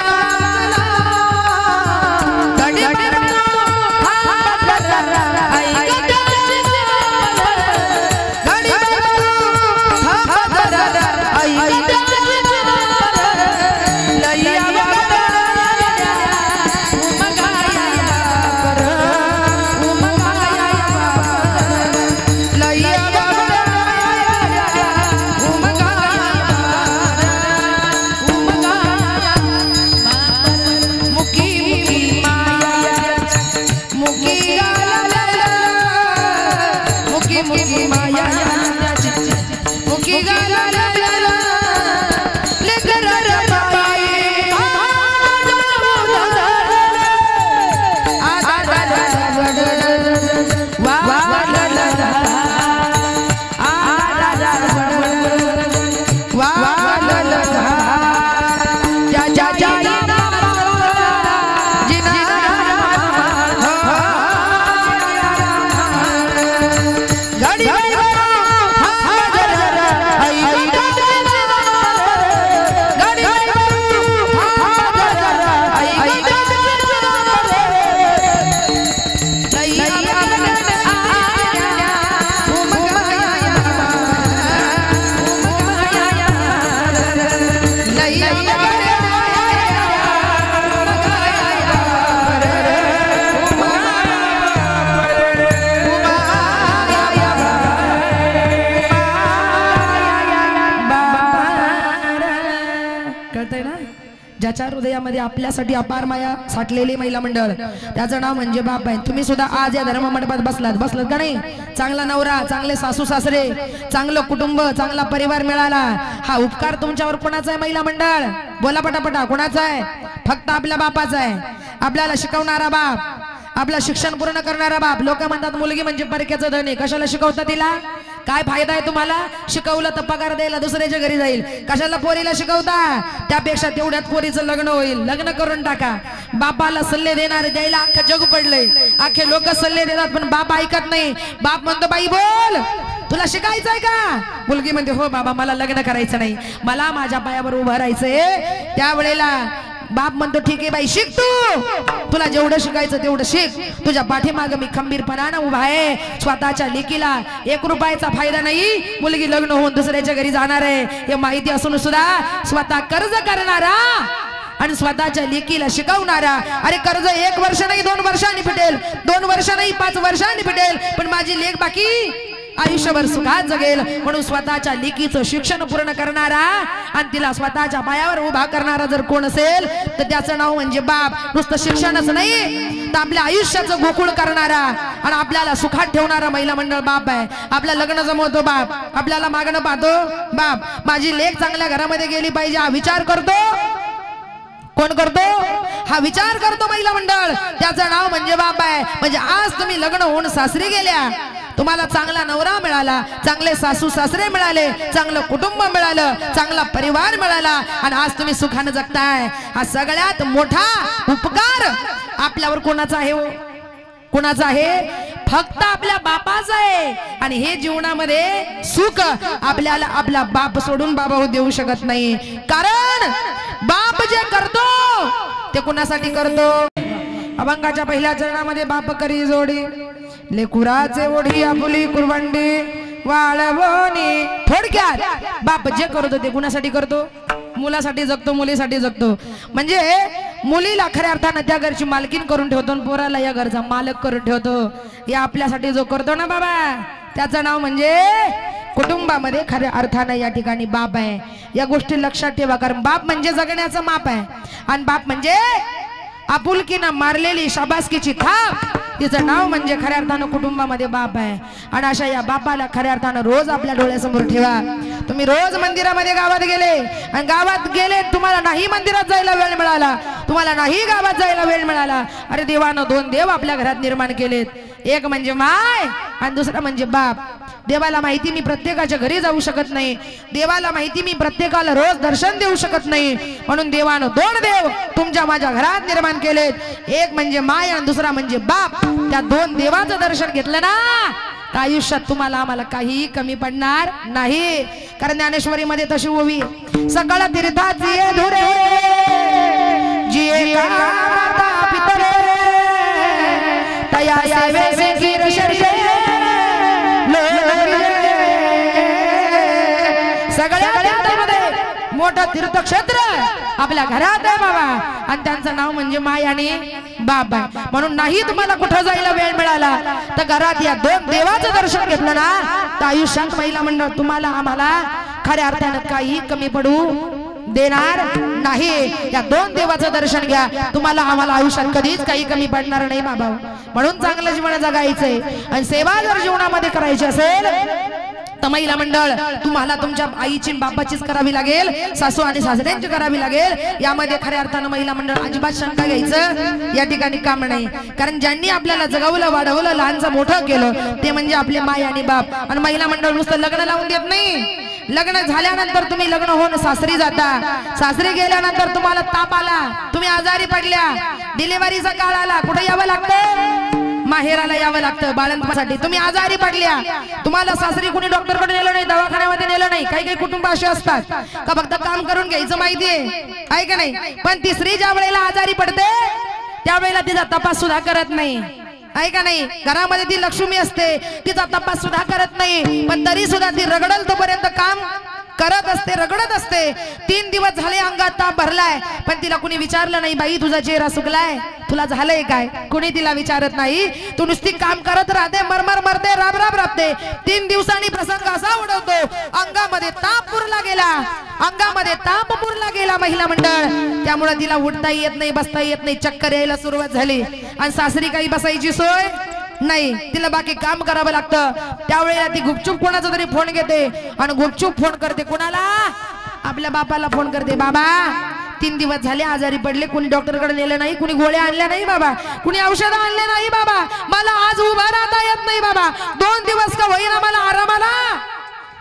Speaker 1: ज्याच्या हृदयामध्ये आपल्यासाठी अपार माया साठलेली महिला मंडळ, त्याचं नाव म्हणजे बाप आहे. तुम्ही सुद्धा आज या धर्म मंडपात बसलात का नाही? चांगला नवरा, चांगले सासू सासरे, चांगलं कुटुंब, चांगला परिवार मिळाला. हा उपकार तुमच्यावर कोणाचा आहे महिला मंडळ? बोला पटापटा, कोणाचा आहे? फक्त आपल्या बापाचा आहे. आपल्याला शिकवणारा बाप, आपलं शिक्षण पूर्ण करणारा बाप. लोक म्हणतात मुलगी म्हणजे परक्याचं धन आहे. कशाला शिकवता तिला? काय फायदा आहे तुम्हाला? शिकवलं तर पगार द्यायला दुसऱ्याच्या घरी जाईल. कशाला पोरीला शिकवता? त्यापेक्षा तेवढ्यात पोरीचं लग्न होईल. लग्न करून टाका. बापाला सल्ले देणारे द्यायला अख्खं जग पडलंय. अख्खे लोक सल्ले देतात पण बाप ऐकत नाही. बाप म्हणतो बाई बोल, तुला शिकायचंय का? मुलगी म्हणते हो बाबा मला लग्न करायचं नाही, मला माझ्या पायावर उभं राहायचंय. त्यावेळेला बाप म्हणतो ठीक आहे बाई शिक, तुला जेवढं शिकायचं तेवढं शिक. तुझ्या पाठीमागं मी खंबीरपणानं उभा आहे. स्वतःच्या लेकीला 1 रुपयाचा फायदा नाही. मुलगी लग्न होऊन दुसऱ्याच्या घरी जाणार आहे हे माहिती असून सुद्धा स्वतः कर्ज करणारा आणि स्वतःच्या लेकीला शिकवणारा. अरे कर्ज 1 वर्ष नाही 2 वर्षांनी फिटेल, 2 वर्ष नाही 5 वर्षांनी फिटेल, पण माझी लेक बाकी आयुष्यभर सुखात जगेल. म्हणून स्वतःच्या लेकीचं शिक्षण पूर्ण करणारा आणि तिला स्वतःच्या पायावर उभा करणारा जर कोण असेल तर त्याचं नाव म्हणजे बाप. नुसतं शिक्षणच नाही तर आपल्या आयुष्याचं गोकुळ करणारा आणि आपल्याला सुखात ठेवणारा महिला मंडळ बाप आहे. आपल्या लग्न जमवतो बाप, आपल्याला मागणं पाहतो बाप. माझी लेक चांगल्या घरामध्ये गेली पाहिजे हा विचार करतो कोण? करतो हा विचार करतो महिला मंडळ. त्याचं नाव म्हणजे बाप आहे. म्हणजे आज तुम्ही लग्न होऊन सासरी गेल्या, तुम्हाला चांगला नवरा मिळाला, चांगले सासू सासरे मिळाले, चांगलं कुटुंब मिळालं, चांगला परिवार मिळाला आणि आज तुम्ही सुखाने जगताय. हा सगळ्यात मोठा उपकार आपल्यावर कोणाचा आहे? कोणाचा आहे? फक्त आपल्या बापाचा आहे. आणि हे जीवनामध्ये सुख आपल्याला आपला बाप सोडून बाबा देऊ शकत नाही. कारण बाप जे करतो ते कुणासाठी करतो? अभंगाच्या पहिल्या चरणामध्ये बाप करी जोडी, लेकुराचे ओढी आपुली कुरवंडी वाळवणी. थोडक्यात बाप जे करतो ते कुणासाठी करतो? मुलासाठी जगतो, मुलीसाठी जगतो. म्हणजे मुलीला खऱ्या अर्थानं त्या घरची मालकीन करून ठेवतो आणि पोराला या घरचा मालक करून ठेवतो. या आपल्यासाठी जो करतो ना बाबा त्याचं नाव म्हणजे कुटुंबामध्ये खऱ्या अर्थानं या ठिकाणी बाप आहे. या गोष्टी लक्षात ठेवा. कारण बाप म्हणजे जगण्याचं माप आहे आणि बाप म्हणजे आपुलकीनं मारलेली शाबासकीची थाप, तिचं नाव म्हणजे खऱ्या अर्थानं कुटुंबामध्ये बाप आहे. आणि अशा या बापाला खऱ्या अर्थानं रोज आपल्या डोळ्यासमोर ठेवा. तुम्ही रोज मंदिरामध्ये गावात गेले आणि गावात गेले तुम्हाला नाही मंदिरात जायला वेळ मिळाला, तुम्हाला नाही गावात जायला वेळ मिळाला. अरे देवानं 2 देव आपल्या घरात निर्माण केलेत. एक म्हणजे माय आणि दुसरा म्हणजे बाप. देवाला माहिती मी प्रत्येकाच्या घरी जाऊ शकत नाही, देवाला माहिती मी प्रत्येकाला रोज दर्शन देऊ शकत नाही. म्हणून देवानं 2 देव तुमच्या माझ्या घरात निर्माण केलेत. एक म्हणजे माय आणि दुसरा म्हणजे बाप. त्या 2 देवाचं दर्शन घेतलं ना तर आयुष्यात तुम्हाला आम्हाला काही कमी पडणार नाही. कारण ज्ञानेश्वरी मध्ये तशी ओवी, सकळ तीर्थाची धुरे जिये माता पितरे तया सेवे गिर शर्ये. सगळ्या तीर्थामध्ये मोठं तीर्थक्षेत्र आपल्या घरात आहे बाबा आणि त्यांचं नाव म्हणजे माय आणि बाप आहे. म्हणून नाही तुम्हाला कुठं जायला वेळ मिळाला तर घरात या 2 देवाचं दर्शन घेतलं ना तर आयुष्यात महिला मंडळ तुम्हाला आम्हाला खऱ्या अर्थानं काही कमी पडू देणार नाही. या 2 देवाचं दर्शन घ्या, तुम्हाला आम्हाला आयुष्यात कधीच काही कमी पडणार नाही बाबा. म्हणून चांगलं जीवन जगायचंय आणि सेवा जर जीवनामध्ये करायची असेल तर महिला मंडळ तुम्हाला तुमच्या आईची बापाचीच करावी लागेल, सासू आणि सासऱ्यांची करावी लागेल. यामध्ये खऱ्या अर्थानं महिला मंडळ अजिबात शंका घ्यायचं या ठिकाणी काम नाही. कारण ज्यांनी आपल्याला जगवलं वाढवलं लहानचं मोठं केलं ते म्हणजे आपले माय आणि बाप. आणि महिला मंडळ नुसतं लग्न लावून देत नाही. लग्न झाल्यानंतर तुम्ही लग्न होऊन सासरी जाता, सासरी गेल्यानंतर तुम्हाला ताप आला, तुम्ही आजारी पडल्या, डिलिव्हरीचा काळ आला, कुठे यावं लागतं? माहेराला यावं लागतं बाळंतपणासाठी. तुम्ही आजारी पडल्या, तुम्हाला सासरी कुणी डॉक्टरकडे नेलं नाही, दवाखान्यामध्ये नेलं नाही. काही काही कुटुंब असे असतात का फक्त काम करून घ्यायचं माहितीये आहे का नाही, पण ती स्त्री ज्या वेळेला आजारी पडते त्यावेळेला तिचा तपास सुद्धा करत नाही आहे का नाही. घरामध्ये ती लक्ष्मी असते, तिचा तपास सुद्धा करत नाही, पण तरी सुद्धा ती रगडल तोपर्यंत काम करत असते, रगडत असते। 3 दिवस झाले अंगात ताप भरलाय, पण तिला कुणी विचारलं नाही, बाई तुझा चेहरा सुकलाय, तुला झालंय काय? कुणी तिला विचारत नाही। तू नुसती काम करत राहते, मरमर मरते, राब राब राबते। 3 दिवसांनी प्रसंग असा उडवतो, अंगामध्ये ताप पुरला गेला, अंगामध्ये ताप पुरला गेला महिला मंडळ। त्यामुळे तिला उठता येत नाही, बसता येत नाही, चक्कर यायला सुरुवात झाली। आणि सासरी काही बसायची सोय नाही, तिला बाकी काम करावं लागतं। त्यावेळेला ती गुपचूप कोणाचा तरी फोन घेते आणि गुपचूप फोन करते। कोणाला? आपल्या बापाला फोन करते। बाबा 3 दिवस झाले आजारी पडले, कुणी डॉक्टरकडे नेलं नाही, कुणी गोळ्या आणल्या नाही बाबा, कुणी औषधं आणले नाही बाबा, मला आज उभा राहता येत नाही बाबा, 2 दिवस का होईना मला आरामाला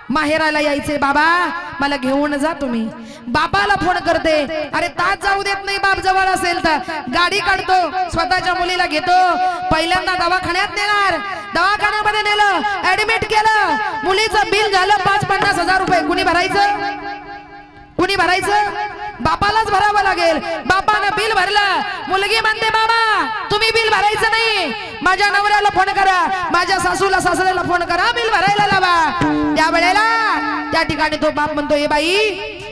Speaker 1: माहेराला यायचे बाबा, मला घेऊन जा तुम्ही। बापाला फोन करते, अरे तास जाऊ देत नाही बाप, जवळ असेल तर गाडी काढतो, स्वतःच्या मुलीला घेतो, पहिल्यांदा दवाखान्यात नेणार, दवाखान्यामध्ये नेलं, ऍडमिट केलं, मुलीचं बिल झालं 5-50 हजार रुपये। कुणी भरायचं? कुणी भरायचं? बापालाच भरावं लागेल। बापानं बिल भरलं, मुलगी म्हणते बाबा तुम्ही बिल भरायचं नाही, माझ्या नवऱ्याला फोन करा, माझ्या सासूला सासऱ्याला फोन करा, बिल भरायला लावा। त्यावेळेला त्या ठिकाणी तो बाप म्हणतो, ए बाई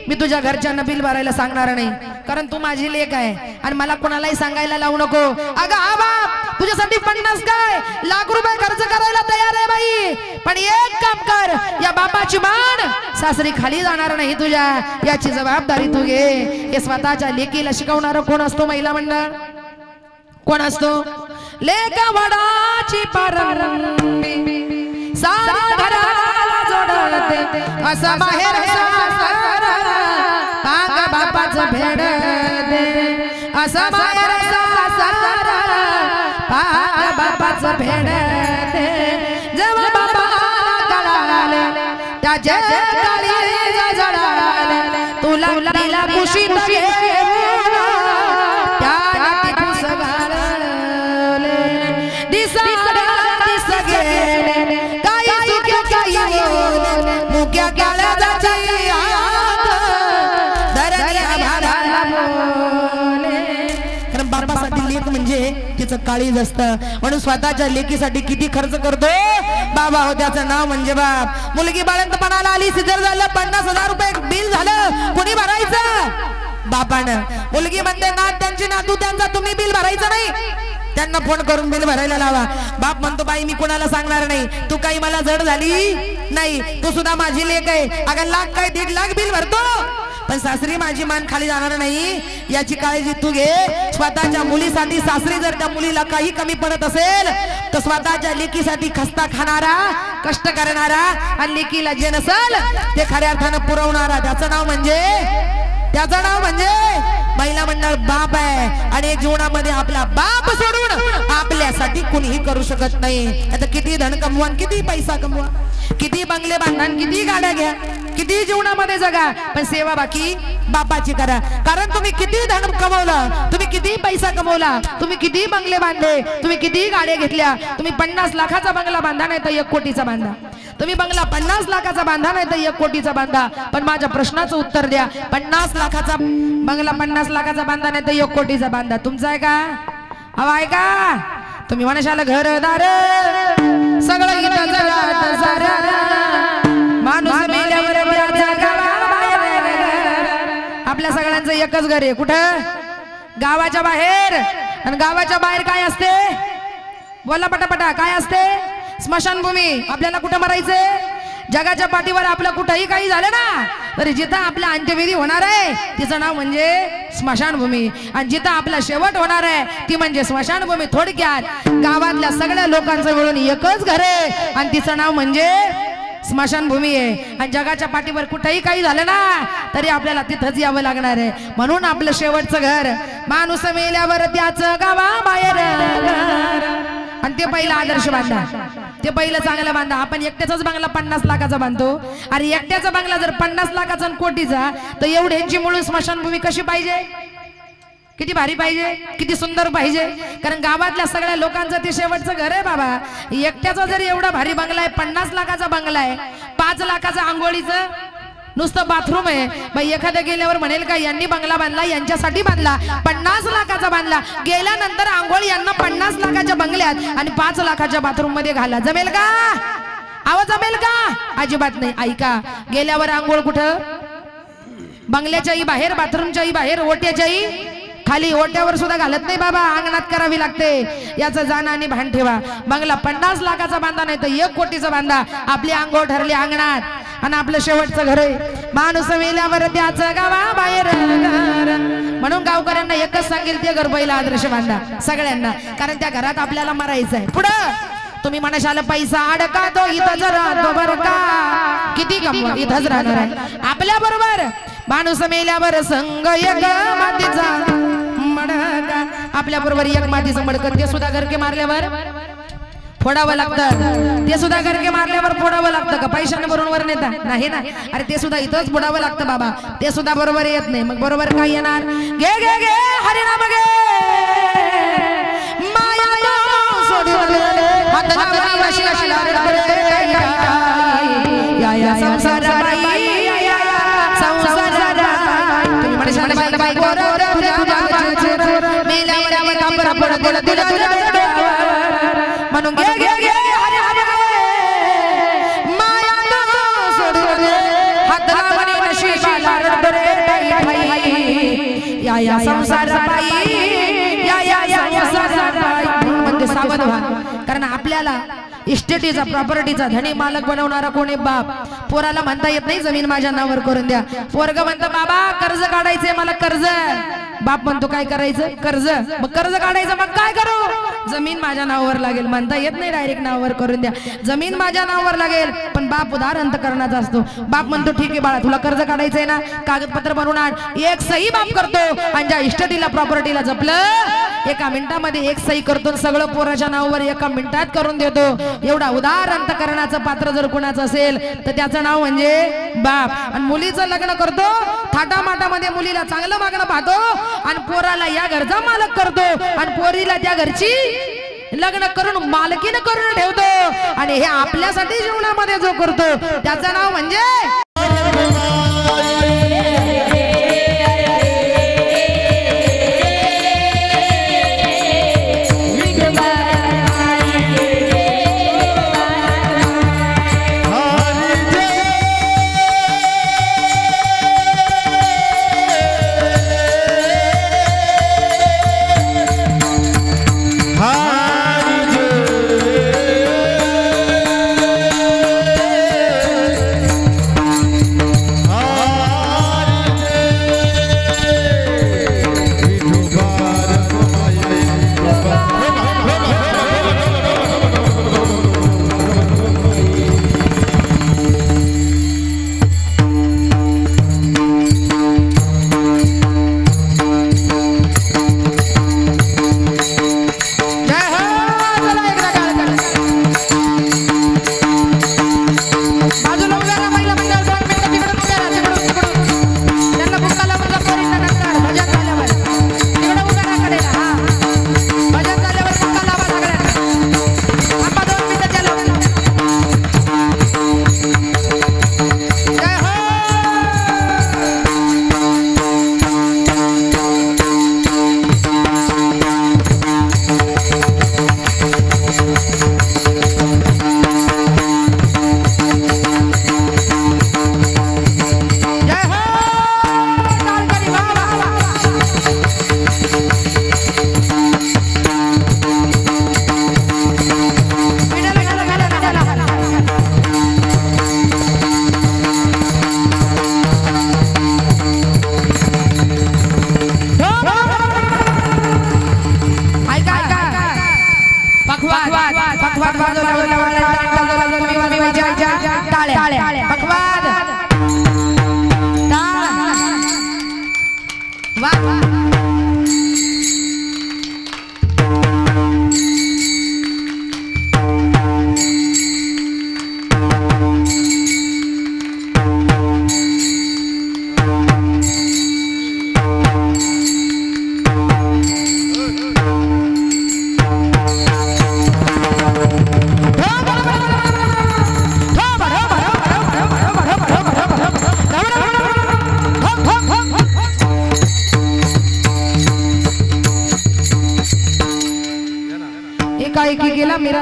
Speaker 1: मी तुझ्या घरच्यांना बिल भरायला सांगणार नाही, कारण तू माझी लेक आहे आणि मला कोणालाही सांगायला लावू नको। अगं हा बाप तुझ्यासाठी 50 काय लाख रुपये खर्च करायला तयार आहे बाई, पण एक काम कर, या बापाची मान सासरी खाली जाणार नाही तुझ्या, याची जबाबदारी तू घे। हे स्वतःच्या लेकीला शिकवणारा कोण असतो महिला मंडळ? कोण असतो? लेक वडाची परंबी सारा घराला जोडते, असं बाहेर पाग बापाचं भेड दे, असं बाहेर पाग बापाचं भेड दे। जेव्हा बापाला कळाले त्याच्या काळी जळाले, तुला तिला खुशी तिचं काळीज असतं, म्हणून स्वतःच्या लेकीसाठी किती खर्च करतो बाबा हो, त्याचं नाव म्हणजे बाप। मुलगी बाळंतपणाला आली, सिजर झालं, 50 हजार रुपये बिल झालं, कोणी भरायचं? बापानं। मुलगी म्हणते ना त्यांची नातू त्यांचा, तुम्ही बिल भरायचं नाही, त्यांना फोन करून बिल भरायला लावा। बाप म्हणतो बाई मी कोणाला सांगणार नाही, तू काही मला जड झाली नाही, तू सुद्धा माझी लेक आहे, अगं लाख काय 1.5 लाख बिल भरतो, पण सासरी माझी मान खाली जाणार नाही, याची काळजी तू घे। स्वतःच्या मुलीसाठी सासरी जर त्या मुलीला काही कमी पडत असेल तर स्वतःच्या लेकीसाठी खस्ता खाणारा, कष्ट करणारा आणि लेकीला जे नसेल ते खऱ्या अर्थानं पुरवणारा, त्याचं नाव म्हणजे महिला मंडळ बाप आहे। आणि जीवनामध्ये आपला बाप सोडून आपल्यासाठी कुणीही करू शकत नाही। आता किती धन कमवा, किती पैसा कमवा, किती बंगले बांधा, किती गाड्या घ्या, किती जीवनामध्ये जगा, पण सेवा बाकी बापाची करा। कारण तुम्ही किती धन कमवलं, तुम्ही किती पैसा कमवला, तुम्ही किती बंगले बांधले, तुम्ही किती गाड्या घेतल्या, तुम्ही 50 लाखाचा बंगला बांधा नाही तर 1 कोटीचा बांधा, तुम्ही बंगला 50 लाखाचा बांधा नाही तर 1 कोटीचा बांधा, पण माझ्या प्रश्नाचं उत्तर द्या, 50 लाखाचा बंगला 50 लाखाचा बांधा नाही तर 1 कोटीचा बांधा, तुमचा आहे का? हवा आहे का? तुम्ही मनुष्याला घरदार सगळं इथं जगात सारा, माणूस मेल्यावर आपल्या सगळ्यांचं एकच घर आहे, कुठं? गावाच्या बाहेर। आणि गावाच्या बाहेर काय असते? बोला पटापटा, काय असते? स्मशानभूमी। आपल्याला कुठं मरायचंय? जगाच्या पाठीवर आपलं कुठंही काही झालं ना तरी जिथं आपला अंत्यविधी होणार आहे तिचं नाव म्हणजे स्मशानभूमी, आणि जिथं आपला शेवट होणार आहे ती म्हणजे स्मशानभूमी। थोडक्यात गावातल्या सगळ्या लोकांचं मिळून एकच घर आहे आणि तिचं नाव म्हणजे स्मशानभूमी आहे। आणि जगाच्या पाठीवर कुठेही काही झालं ना तरी आपल्याला तिथंच यावं लागणार आहे, म्हणून आपलं शेवटचं घर, माणूस मेल्यावर त्याचं गावाबाहेर घर, आणि ते पहिलं आदर्श बांधा, ते पहिलं चांगलं बांधा। आपण एकट्याचाच बंगला 50 लाखाचा बांधतो, अरे एकट्याचा बंगला जर 50 लाखाचा आणि कोटीचा तर एवढ्यांची मिळून स्मशानभूमी कशी पाहिजे, किती भारी पाहिजे, किती सुंदर पाहिजे। कारण गावातल्या सगळ्या लोकांचं ते शेवटचं घर आहे बाबा। एकट्याचा जर एवढा भारी बंगला आहे, 50 लाखाचा बंगला आहे, 5 लाखाचं आंघोळीचं नुसतं बाथरूम आहे, बाई एखाद्या गेल्यावर म्हणेल का यांनी बंगला बांधला, यांच्यासाठी बांधला, 50 लाखाचा बांधला, गेल्यानंतर आंघोळ यांना 50 लाखाच्या बंगल्यात आणि 5 लाखाच्या बाथरूम मध्ये घाला, जमेल का? आवाज जमेल का? अजिबात नाही. ऐका, गेल्यावर आंघोळ कुठं? बंगल्याच्याही बाहेर, बाथरूमच्याही बाहेर, ओट्याच्याही खाली. ओट्यावर सुद्धा घालत नाही बाबा, अंगणात करावी लागते. याचं जाण आणि भान ठेवा. बंगला 50 लाखाचा बांधा नाही तर 1 कोटीचा बांधा. आपली आंघोळ ठरली अंगणात आणि आपलं शेवटचं घर आहे. माणूस मेल्यावर त्याचं गावा बाहेर घर. म्हणून गावकऱ्यांना एकच सांगेल, ते घर पहिला आदर्श बांधा सगळ्यांना, कारण त्या घरात आपल्याला मरायचं आहे. पुढं तुम्ही म्हणाल पैसा अडका तो इथंच राहतो बरं का, किती कमवा इथंच राहणार आहे. आपल्या बरोबर माणूस मेल्यावर संग एक मातीचा मडका. आपल्या बरोबर एक मातीचं मडकं, ते सुद्धा घरके मारल्यावर फोडावं लागतं. ते सुद्धा घरके मारल्यावर फोडावं लागतं का? पैशाने भरून वर नेता नाही ना. अरे ते सुद्धा इथंच फोडावं लागतं बाबा. ते सुद्धा बरोबर येत नाही. मग बरोबर काय येणार? घे घे घे हरिनाम घे, माया सोडून या संसार बाई, या संसार तुम्ही म्हणशाल बाई बाई गोर मेल्यावर कापर पड पड दिला म्हणून घे घे घे माया सोडून हात लावणे नशिबाला रे. या संसार बाई, या संसार बाई म्हणजे सावध व्हा. कारण आपल्याला इस्टेटीचा प्रॉपर्टीचा धनी मालक बनवणारा कोणी बाप. पोराला म्हणता येत नाही जमीन माझ्या नावावर करून द्या. पोरग म्हणतं बाबा कर्ज काढायचंय मला कर्ज. बाप म्हणतो काय करायचं? कर्ज. मग कर्ज काढायचं, मग काय करू? जमीन माझ्या नावावर लागेल. म्हणता येत नाही डायरेक्ट नावावर करून द्या. जमीन माझ्या नावावर लागेल, पण बाप उधार अंतकरणाचा असतो. बाप म्हणतो ठीक आहे बाळा, तुला कर्ज काढायचंय ना, कागदपत्र बनवून आण. एक सही बाप करतो आणि ज्या इस्टेटीला प्रॉपर्टीला जपलं 1 मिनिटामध्ये 1 सही करतो. सगळं पोराच्या नावावर 1 मिनिटात करून देतो. एवढा उदार अंतकरणाचं पात्र जर कुणाचं असेल तर त्याचं नाव म्हणजे बाप. आणि मुलीचं लग्न करतो, थाटामाटामध्ये मुलीला चांगलं मागणं पाहतो आणि पोराला या घरचा मालक करतो आणि पोरीला त्या घरची लग्न करून मालकीनं करून ठेवतो. आणि हे आपल्यासाठी जीवनामध्ये जो करतो त्याचं नाव म्हणजे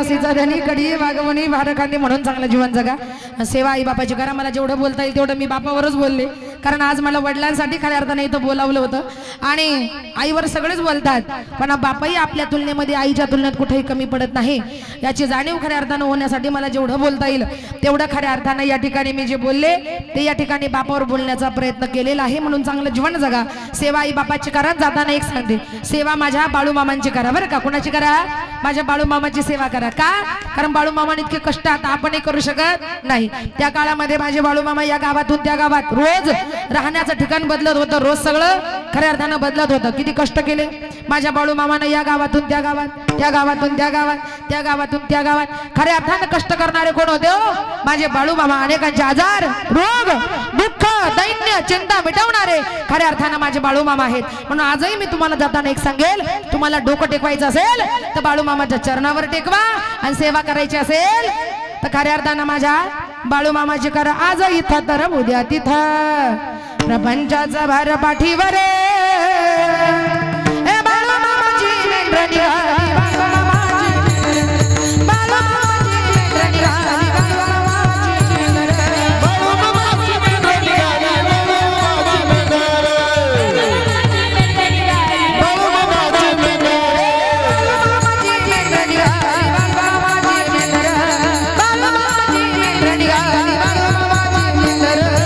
Speaker 1: मिरासीचा धनी कडी वागवणी भारखांनी म्हणून चांगलं जीवन जगा. सेवा आई बापाची करा. मला जेवढं बोलता येईल तेवढं मी बापावरच बोलले, कारण आज मला वडिलांसाठी खऱ्या अर्थाने इथं बोलावलं होतं. आणि आईवर सगळेच बोलतात, पण बापाही आपल्या तुलनेमध्ये आईच्या तुलनेत कुठेही कमी पडत नाही याची जाणीव खऱ्या अर्थानं होण्यासाठी मला जेवढं बोलता येईल तेवढं खऱ्या अर्थानं या ठिकाणी मी जे बोलले ते या ठिकाणी बापावर बोलण्याचा प्रयत्न केलेला आहे. म्हणून चांगलं जीवन जगा. सेवा आई बापाची करा. जाताना एक सांगते, सेवा माझ्या बाळूमामांची करा बरं का. कुणाची करा? माझ्या बाळूमामाची सेवा करा. का? कारण बाळूमामाने इतके कष्ट आता आपणही करू शकत नाही. त्या काळामध्ये माझे बाळूमामा या गावातून त्या गावात रोज राहण्याचं ठिकाण बदलत होतं, रोज सगळं खऱ्या अर्थानं बदलत होतं. किती कष्ट केले माझ्या बाळूमामानं या गावातून त्या गावात, त्या गावातून त्या गावात, त्या गावातून त्या गावात. खऱ्या अर्थानं कष्ट करणारे कोण होते हो? माझे बाळूमामा. अनेकांचे आजार, रोग, दुःख, दैन्य, चिंता मिटवणारे खऱ्या अर्थानं माझे बाळूमामा आहेत. म्हणून आजही मी तुम्हाला जाताना एक सांगेल, तुम्हाला डोकं टेकवायचं असेल तर बाळूमामाच्या चरणावर टेकवा, आणि सेवा करायची असेल तर खऱ्या अर्थानं माझ्या बाळूमामाची करा. आज इथं तर उद्या तिथं प्रपंचाचा भार पाठीवर बाळूमामाची मेंढरं निघाली, बाळूमामाची, बाळूमामाची मेंढरं निघाली, बाळूमामाची मेंढरं निघाली, बाळूमामाची मेंढरं, बाळूमामाची मेंढरं, बाळूमामाची मेंढरं निघाली, बाळूमामाची मेंढरं, बाळूमामाची मेंढरं निघाली, बाळूमामाची मेंढरं.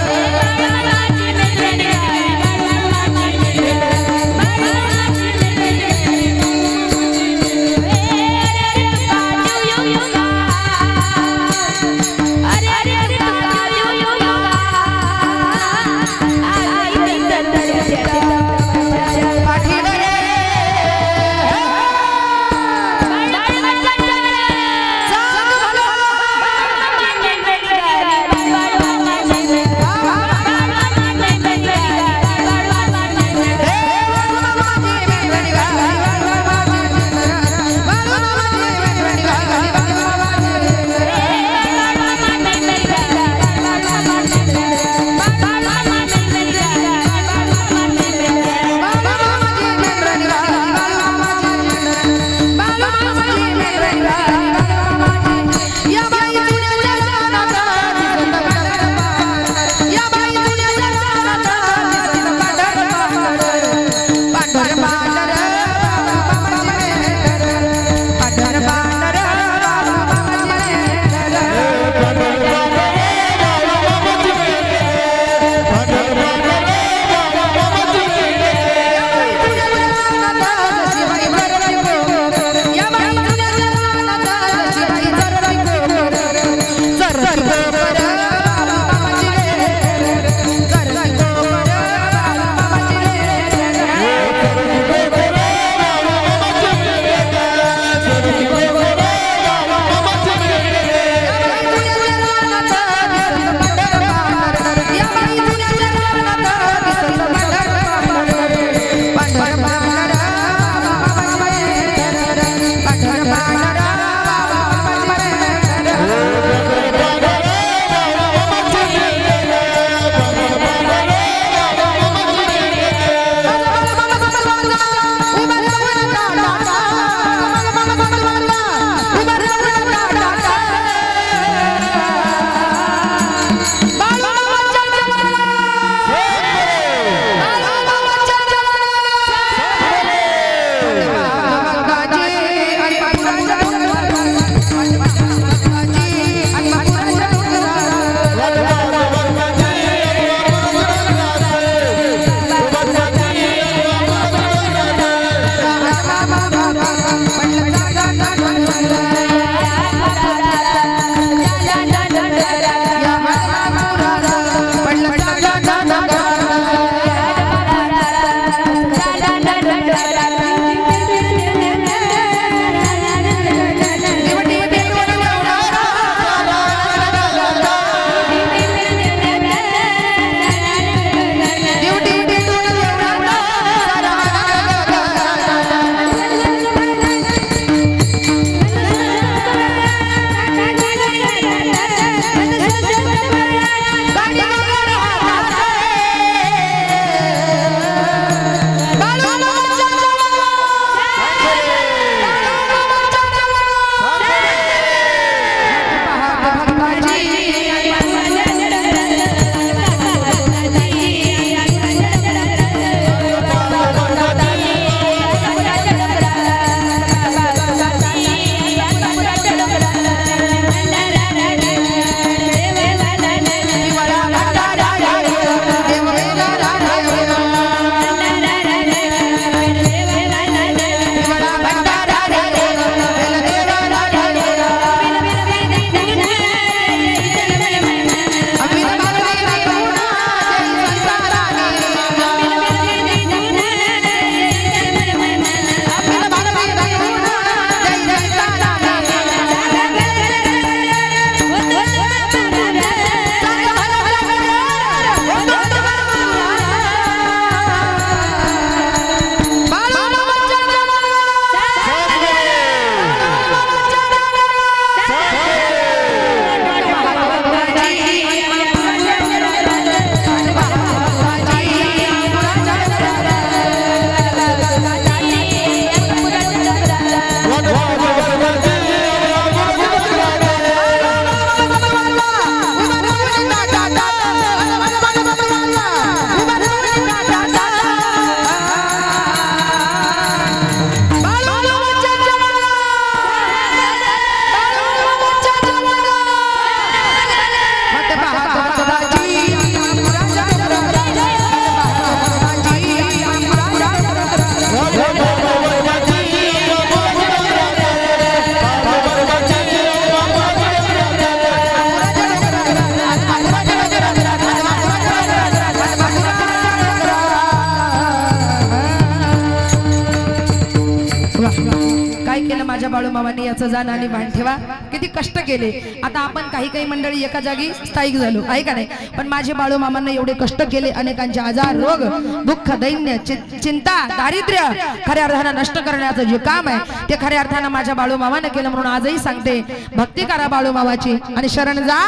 Speaker 1: बाळूमामांनी याचं जाण आणि भान ठेवा, किती कष्ट केले. आता आपण काही मंडळी एका जागी स्थायिक झालो आहे का नाही, पण माझे बाळूमामांना एवढे कष्ट केले. अनेकांचे आजार, रोग, दुःख, दैन्य, चिंता, दारिद्र्य खऱ्या अर्थानं नष्ट करण्याचं जे काम आहे ते खऱ्या अर्थानं माझ्या बाळूमामानं केलं. म्हणून आजही सांगते, भक्ती करा बाळूमामाची आणि शरण जा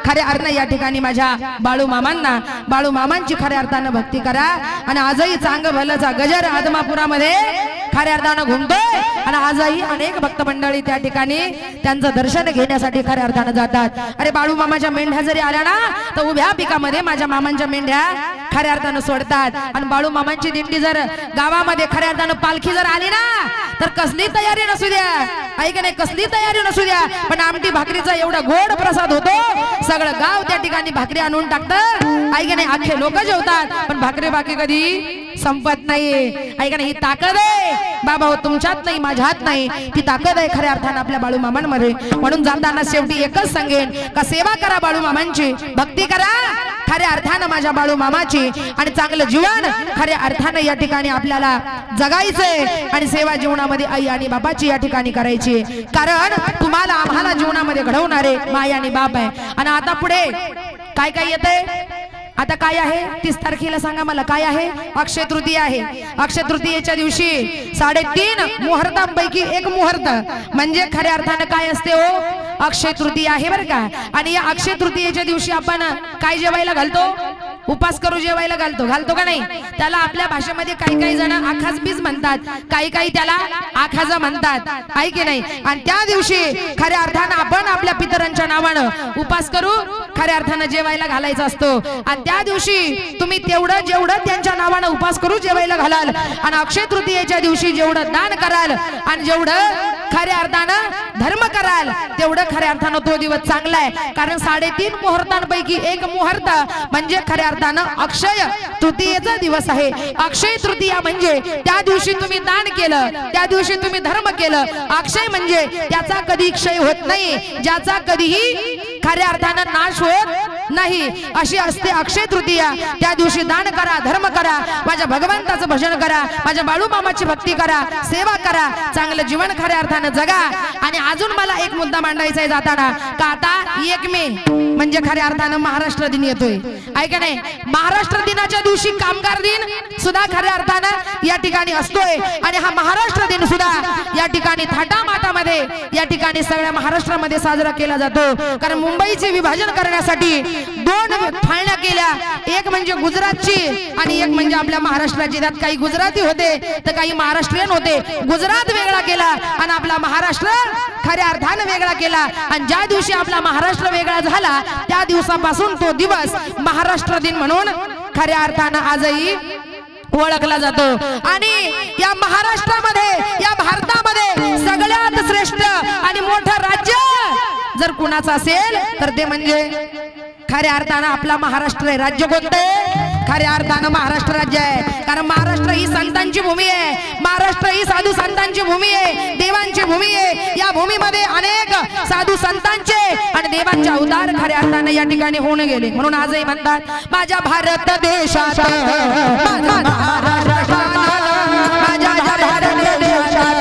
Speaker 1: खऱ्या अर्थानं. या ठिकाणी माझ्या बाळूमामांची खऱ्या अर्थानं भक्ती करा. आणि आजही चांग भलचा गजर आदमापुरामध्ये खऱ्या अर्थानं घुमतोय आणि आजही अनेक भक्त मंडळी त्या ठिकाणी त्यांचं दर्शन घेण्यासाठी खऱ्या अर्थानं जातात. अरे बाळूमामाच्या मेंढ्या जरी आल्या ना तर उभ्या पिकामध्ये माझ्या मामांच्या मेंढ्या खऱ्या अर्थानं सोडतात. आणि बाळूमामांची दिंडी जर गावामध्ये खऱ्या अर्थानं पालखी जर आली ना तर कसली तयारी नसू द्या, ऐक नाही, कसली तयारी नसू द्या, पण आमटी भाकरीचा एवढा गोड प्रसाद होतो, सगळं गाव त्या ठिकाणी भाकरी आणून टाकतं, ऐक नाही, अख्खे लोक जेवतात, पण भाकरी बाकी कधी संपत नाही. ऐक नाही, ही ताकद आहे बाबा, हो तुमच्यात नाही, माझ्यात नाही, ती ताकद आहे खऱ्या अर्थानं आपल्या बाळूमामांमध्ये. म्हणून जाताना शेवटी एकच सांगेन का सेवा करा बाळूमामांची, भक्ती करा खऱ्या अर्थानं माझ्या बाळूमामाची, आणि चांगलं जीवन खऱ्या अर्थानं या ठिकाणी आपल्याला जगायचंय. आणि सेवा जीवनामध्ये आई आणि बापाची या ठिकाणी करायची, कारण तुम्हाला आम्हाला जीवनामध्ये घडवणारे माय आणि बाप आहे. आणि आता पुढे काय काय येतंय, आता काय आहे 30 तारखेला सांगा मला काय आहे. अक्षय तृतीया आहे. अक्षय तृतीयेच्या दिवशी 3.5 मुहूर्तांपैकी एक मुहूर्त म्हणजे खऱ्या अर्थानं काय असते हो, अक्षय तृतीया आहे बरं का. आणि या अक्षय तृतीयेच्या दिवशी आपण काय जेवायला घालतो, उपास करू जेवायला घालतो का नाही. त्याला आपल्या भाषेमध्ये काही जण आखाज बीज म्हणतात, काही त्याला आखाजा म्हणतात, आहे की नाही. आणि त्या दिवशी खऱ्या अर्थानं आपण आपल्या पितरांच्या नावानं उपास करू खऱ्या अर्थानं जेवायला घालायचा असतो. आणि त्या दिवशी तुम्ही जेवढं त्यांच्या नावानं उपास करू जेवायला घालाल, आणि अक्षय तृतीयेच्या दिवशी जेवढं दान कराल आणि जेवढं खऱ्या अर्थानं धर्म कराल तेवढं खऱ्या अर्थानं तो दिवस चांगला आहे. कारण 3.5 मुहूर्तांपैकी एक मुहूर्त म्हणजे खऱ्या अर्थानं अक्षय तृतीयेचा दिवस आहे. अक्षय तृतीया म्हणजे त्या दिवशी तुम्ही दान केलं, त्या दिवशी तुम्ही धर्म केलं. अक्षय म्हणजे त्याचा कधी क्षय होत नाही, ज्याचा कधीही खऱ्या अर्थानं नाश होत नाही, अशी असते अक्षय तृतीया. त्या दिवशी दान करा, धर्म करा, माझ्या भगवंताचं भजन करा, माझ्या बाळूमामाची भक्ती करा, सेवा करा, चांगलं जीवन खऱ्या अर्थानं जगा. आणि अजून मला एक मुद्दा मांडायचा आहे जाताना, का आता 1 मे म्हणजे खऱ्या अर्थानं महाराष्ट्र दिन येतोय, ऐका नाही. महाराष्ट्र दिनाच्या दिवशी कामगार दिन सुद्धा खऱ्या अर्थानं या ठिकाणी असतोय. आणि हा महाराष्ट्र दिन सुद्धा या ठिकाणी थाटामाटामध्ये या ठिकाणी सगळ्या महाराष्ट्रामध्ये साजरा केला जातो. कारण मुंबईचे विभाजन करण्यासाठी 2 फाळण्या केल्या, एक म्हणजे गुजरातची आणि एक म्हणजे आपल्या महाराष्ट्राची. त्यात काही गुजराती होते तर काही महाराष्ट्रीयन होते. गुजरात वेगळा केला आणि आपला महाराष्ट्र खऱ्या अर्थानं वेगळा केला. आणि ज्या दिवशी आपला महाराष्ट्र वेगळा झाला त्या दिवसापासून तो दिवस महाराष्ट्र दिन म्हणून खऱ्या अर्थानं आजही ओळखला जातो. आणि या महाराष्ट्रामध्ये, या भारतामध्ये सगळ्यात श्रेष्ठ आणि मोठं राज्य जर कुणाचं असेल तर ते म्हणजे खऱ्या अर्थानं आपला महाराष्ट्र आहे. राज्य कोणतं, खऱ्या अर्थानं महाराष्ट्र राज्य आहे. कारण महाराष्ट्र ही संतांची भूमी आहे, महाराष्ट्र ही साधू संतांची भूमी आहे, देवांची भूमी आहे. या भूमीमध्ये अनेक साधू संतांचे आणि देवांचे अवतार खऱ्या अर्थानं या ठिकाणी होऊन गेले. म्हणून आजही म्हणतात माझ्या भारत देशात, माझ्या भारत देशात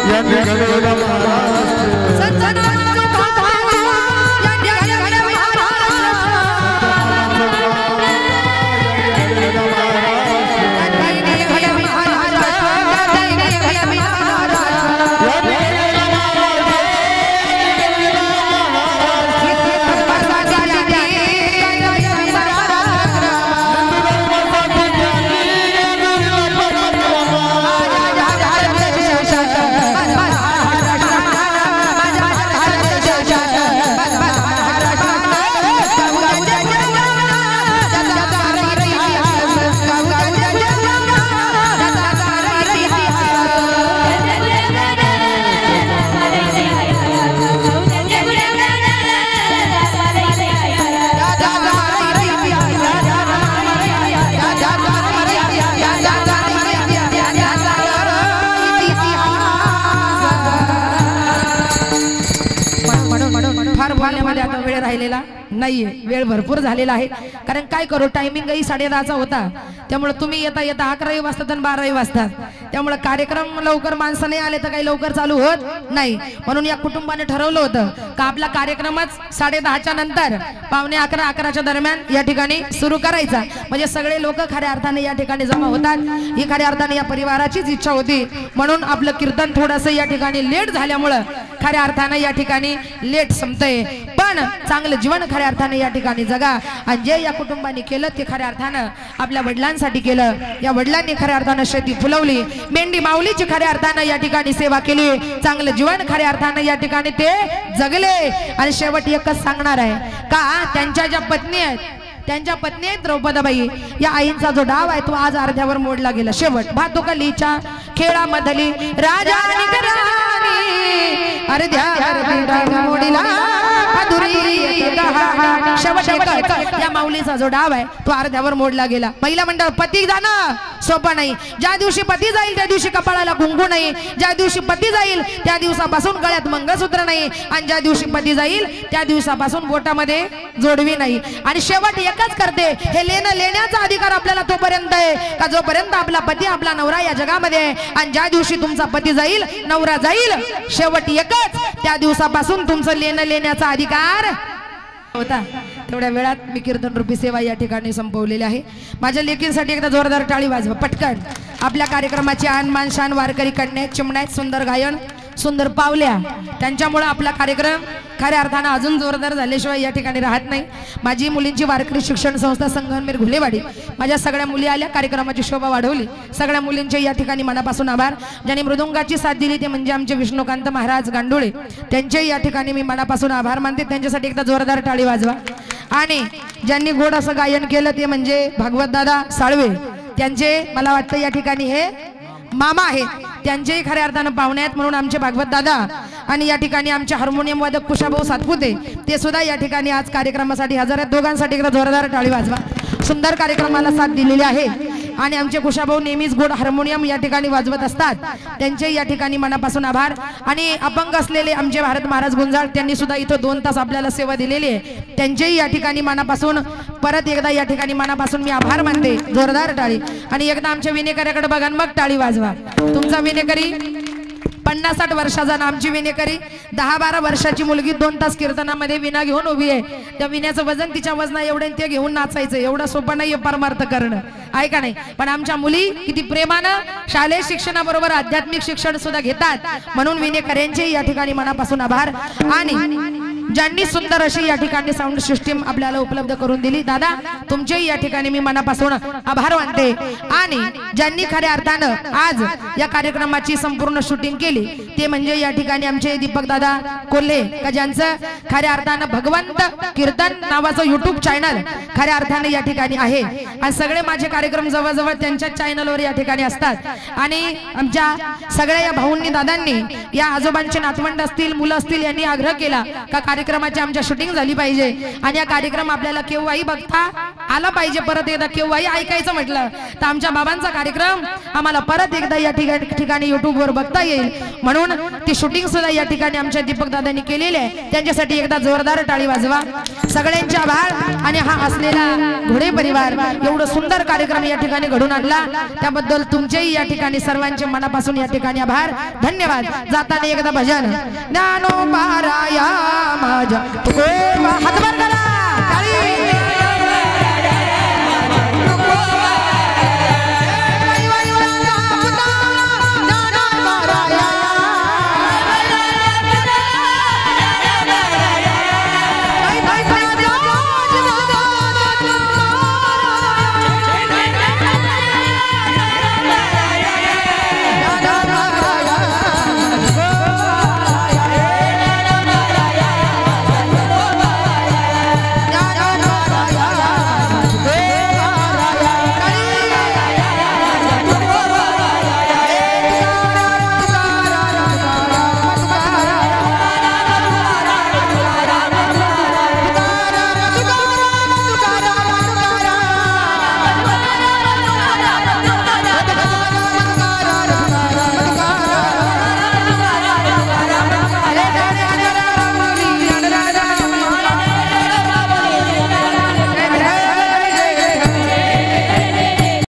Speaker 2: जय
Speaker 1: राहिलेला नाहीये, वेळ भरपूर झालेला आहे. कारण काय करू, टायमिंगही 10:30चा होता, त्यामुळे तुम्ही येता येता 11 वाजतात आणि 12 वाजतात. त्यामुळे कार्यक्रम लवकर माणसं नाही आले तर काही लवकर चालू होत नाही. म्हणून या कुटुंबाने ठरवलं होतं का आपला कार्यक्रमच 10:30च्या नंतर 11:45 11च्या दरम्यान या ठिकाणी सुरू करायचा. म्हणजे सगळे लोक खऱ्या अर्थाने या ठिकाणी जमा होतात. ही खऱ्या अर्थाने या परिवाराचीच इच्छा होती. म्हणून आपलं कीर्तन थोडंसं या ठिकाणी लेट झाल्यामुळं खऱ्या अर्थाने या ठिकाणी लेट संपतंय. पण चांगलं जीवन खऱ्या अर्थाने या ठिकाणी जगा. आणि जे या कुटुंबाने केलं ते खऱ्या अर्थानं आपल्या वडिलांसाठी केलं. या वडिलांनी खऱ्या अर्थानं शेती फुलवली, मेंढी माऊलीची खऱ्या अर्थानं या ठिकाणी सेवा केली. चांगलं जीवन खऱ्या अर्थानं या ठिकाणी ते जगले. आणि शेवट एकच सांगणार आहे का, त्यांच्या ज्या पत्नी आहेत, त्यांच्या पत्नी आहेत द्रौपदाबाई, या आईंचा जो डाव आहे तो आज अर्ध्यावर मोडला गेला. शेवट भातुकलीच्या खेळामधली राजा आणि राणी अर्ध्या मोडीला शेवट या माऊलीचा जो डाव आहे तो अर्ध्यावर मोडला गेला. महिला मंडळ, पती जाणं सोपं नाही. ज्या दिवशी पती जाईल त्या दिवशी कपाळाला कुंकू नाही. ज्या दिवशी पती जाईल त्या दिवसापासून गळ्यात मंगळसूत्र नाही. आणि ज्या दिवशी पती जाईल त्या दिवसापासून बोटामध्ये जोडवी नाही. आणि शेवट एकच करते, हे लेण्याचा अधिकार आपल्याला तोपर्यंत आहे का जोपर्यंत आपला पती आपला नवरा या जगामध्ये आहे. आणि ज्या दिवशी तुमचा पती जाईल, नवरा जाईल, शेवट एकच, त्या दिवसापासून तुमचं लेण्याचा अधिकार होता. तेवढ्या वेळात मी कीर्तन रूपी सेवा या ठिकाणी संपवलेली आहे. माझ्या लेकींसाठी एकदा जोरदार टाळी वाजवा पटकन. आपल्या कार्यक्रमाची आन मान शान वारकरी कन्या चिमण्यात, सुंदर गायन, सुंदर पावल्या, त्यांच्यामुळे आपला कार्यक्रम खऱ्या अर्थानं अजून जोरदार झाल्याशिवाय या ठिकाणी राहत नाही. माझी मुलींची वारकरी शिक्षण संस्था संगमनेर घुलेवाडी, माझ्या सगळ्या मुली आल्या, कार्यक्रमाची शोभा वाढवली. सगळ्या मुलींचे या ठिकाणी मनापासून आभार. ज्यांनी मृदुंगाची साथ दिली ते म्हणजे आमचे विष्णुकांत महाराज गांडुळे, त्यांचे या ठिकाणी मी मनापासून आभार मानते. त्यांच्यासाठी एकदा जोरदार टाळी वाजवा. आणि ज्यांनी गोड असं गायन केलं ते म्हणजे भागवत दादा साळवे, त्यांचे मला वाटतं या ठिकाणी हे मामा आहेत, त्यांचेही खऱ्या अर्थानं पाहुणे आहेत. म्हणून आमचे भागवत दादा आणि या ठिकाणी आमचे हार्मोनियम वादक कुशाभाऊ सातपुते, ते सुद्धा या ठिकाणी आज कार्यक्रमासाठी हजर आहेत. दोघांसाठी एकदा जोरदार टाळी वाजवा. सुंदर कार्यक्रमाला साथ दिलेली आहे. आणि आमचे कुशाभाऊ नेहमीच गोड हार्मोनियम या ठिकाणी वाजवत असतात, त्यांचे या ठिकाणी मनापासून आभार. आणि अपंग असलेले आमचे भारत महाराज गुंजाळ, त्यांनी सुद्धा इथं 2 तास आपल्याला सेवा दिलेली आहे, त्यांचेही या ठिकाणी मनापासून परत एकदा या ठिकाणी मनापासून मी आभार मानते. जोरदार टाळी. आणि एकदा आमच्या विनेकऱ्याकडे बघा, मग टाळी वाजवा. तुमचा विनेकरी 50-60 वर्षाचा, आमची विनेकरी 10-12 वर्षाची मुलगी 2 तास कीर्तनामध्ये विना घेऊन उभी आहे. त्या विण्याचं वजन तिच्या वजना एवढे, ते घेऊन नाचायचं एवढं सोपं नाहीये परमार्थ करणं, आहे का नाही. पण आमच्या मुली किती प्रेमानं शालेय शिक्षणाबरोबर आध्यात्मिक शिक्षण सुद्धा घेतात. म्हणून विनेकऱ्यांचे या ठिकाणी मनापासून आभार. आणि ज्यांनी सुंदर अशी या ठिकाणी साऊंड सिस्टीम आपल्याला उपलब्ध करून दिली, दादा तुमचेही या ठिकाणी मी मनापासून आभार मानते. आणि ज्यांनी खऱ्या अर्थानं आज या कार्यक्रमाची संपूर्ण शूटिंग केली ते म्हणजे या ठिकाणी आमचे दीपक दादा कोल्हे, का ज्यांचं खऱ्या अर्थानं भगवंत कीर्तन नावाचं YouTube चॅनल खऱ्या अर्थानं या ठिकाणी आहे. आणि सगळे माझे कार्यक्रम जवळजवळ त्यांच्या चॅनलवर या ठिकाणी असतात. आणि आमच्या सगळ्या या भाऊंनी दादांनी या आजोबांचे नातवंड असतील, मुलं असतील, यांनी आग्रह केला का कार्यक्रमाची आमच्या शूटिंग झाली पाहिजे. आणि हा कार्यक्रम आपल्याला केव्हाही बघता आला पाहिजे. परत एकदा केव्हाही ऐकायचं म्हटलं तर आमच्या बाबांचा कार्यक्रम आम्हाला परत एकदा या ठिकाणी YouTube वर बघता येईल. म्हणून ती शूटिंग सुद्धा या ठिकाणी आमच्या दीपक दादांनी केलेली आहे. त्यांच्यासाठी एकदा जोरदार टाळी वाजवा. सगळ्यांचे आभार. आणि हा असलेला घोडे परिवार एवढं सुंदर कार्यक्रम या ठिकाणी घडून आणला त्याबद्दल तुमचेही या ठिकाणी सर्वांचे मनापासून या ठिकाणी आभार, धन्यवाद. जाताना एकदा भजन ज्ञानोबा राया माझ्या हातभार करा.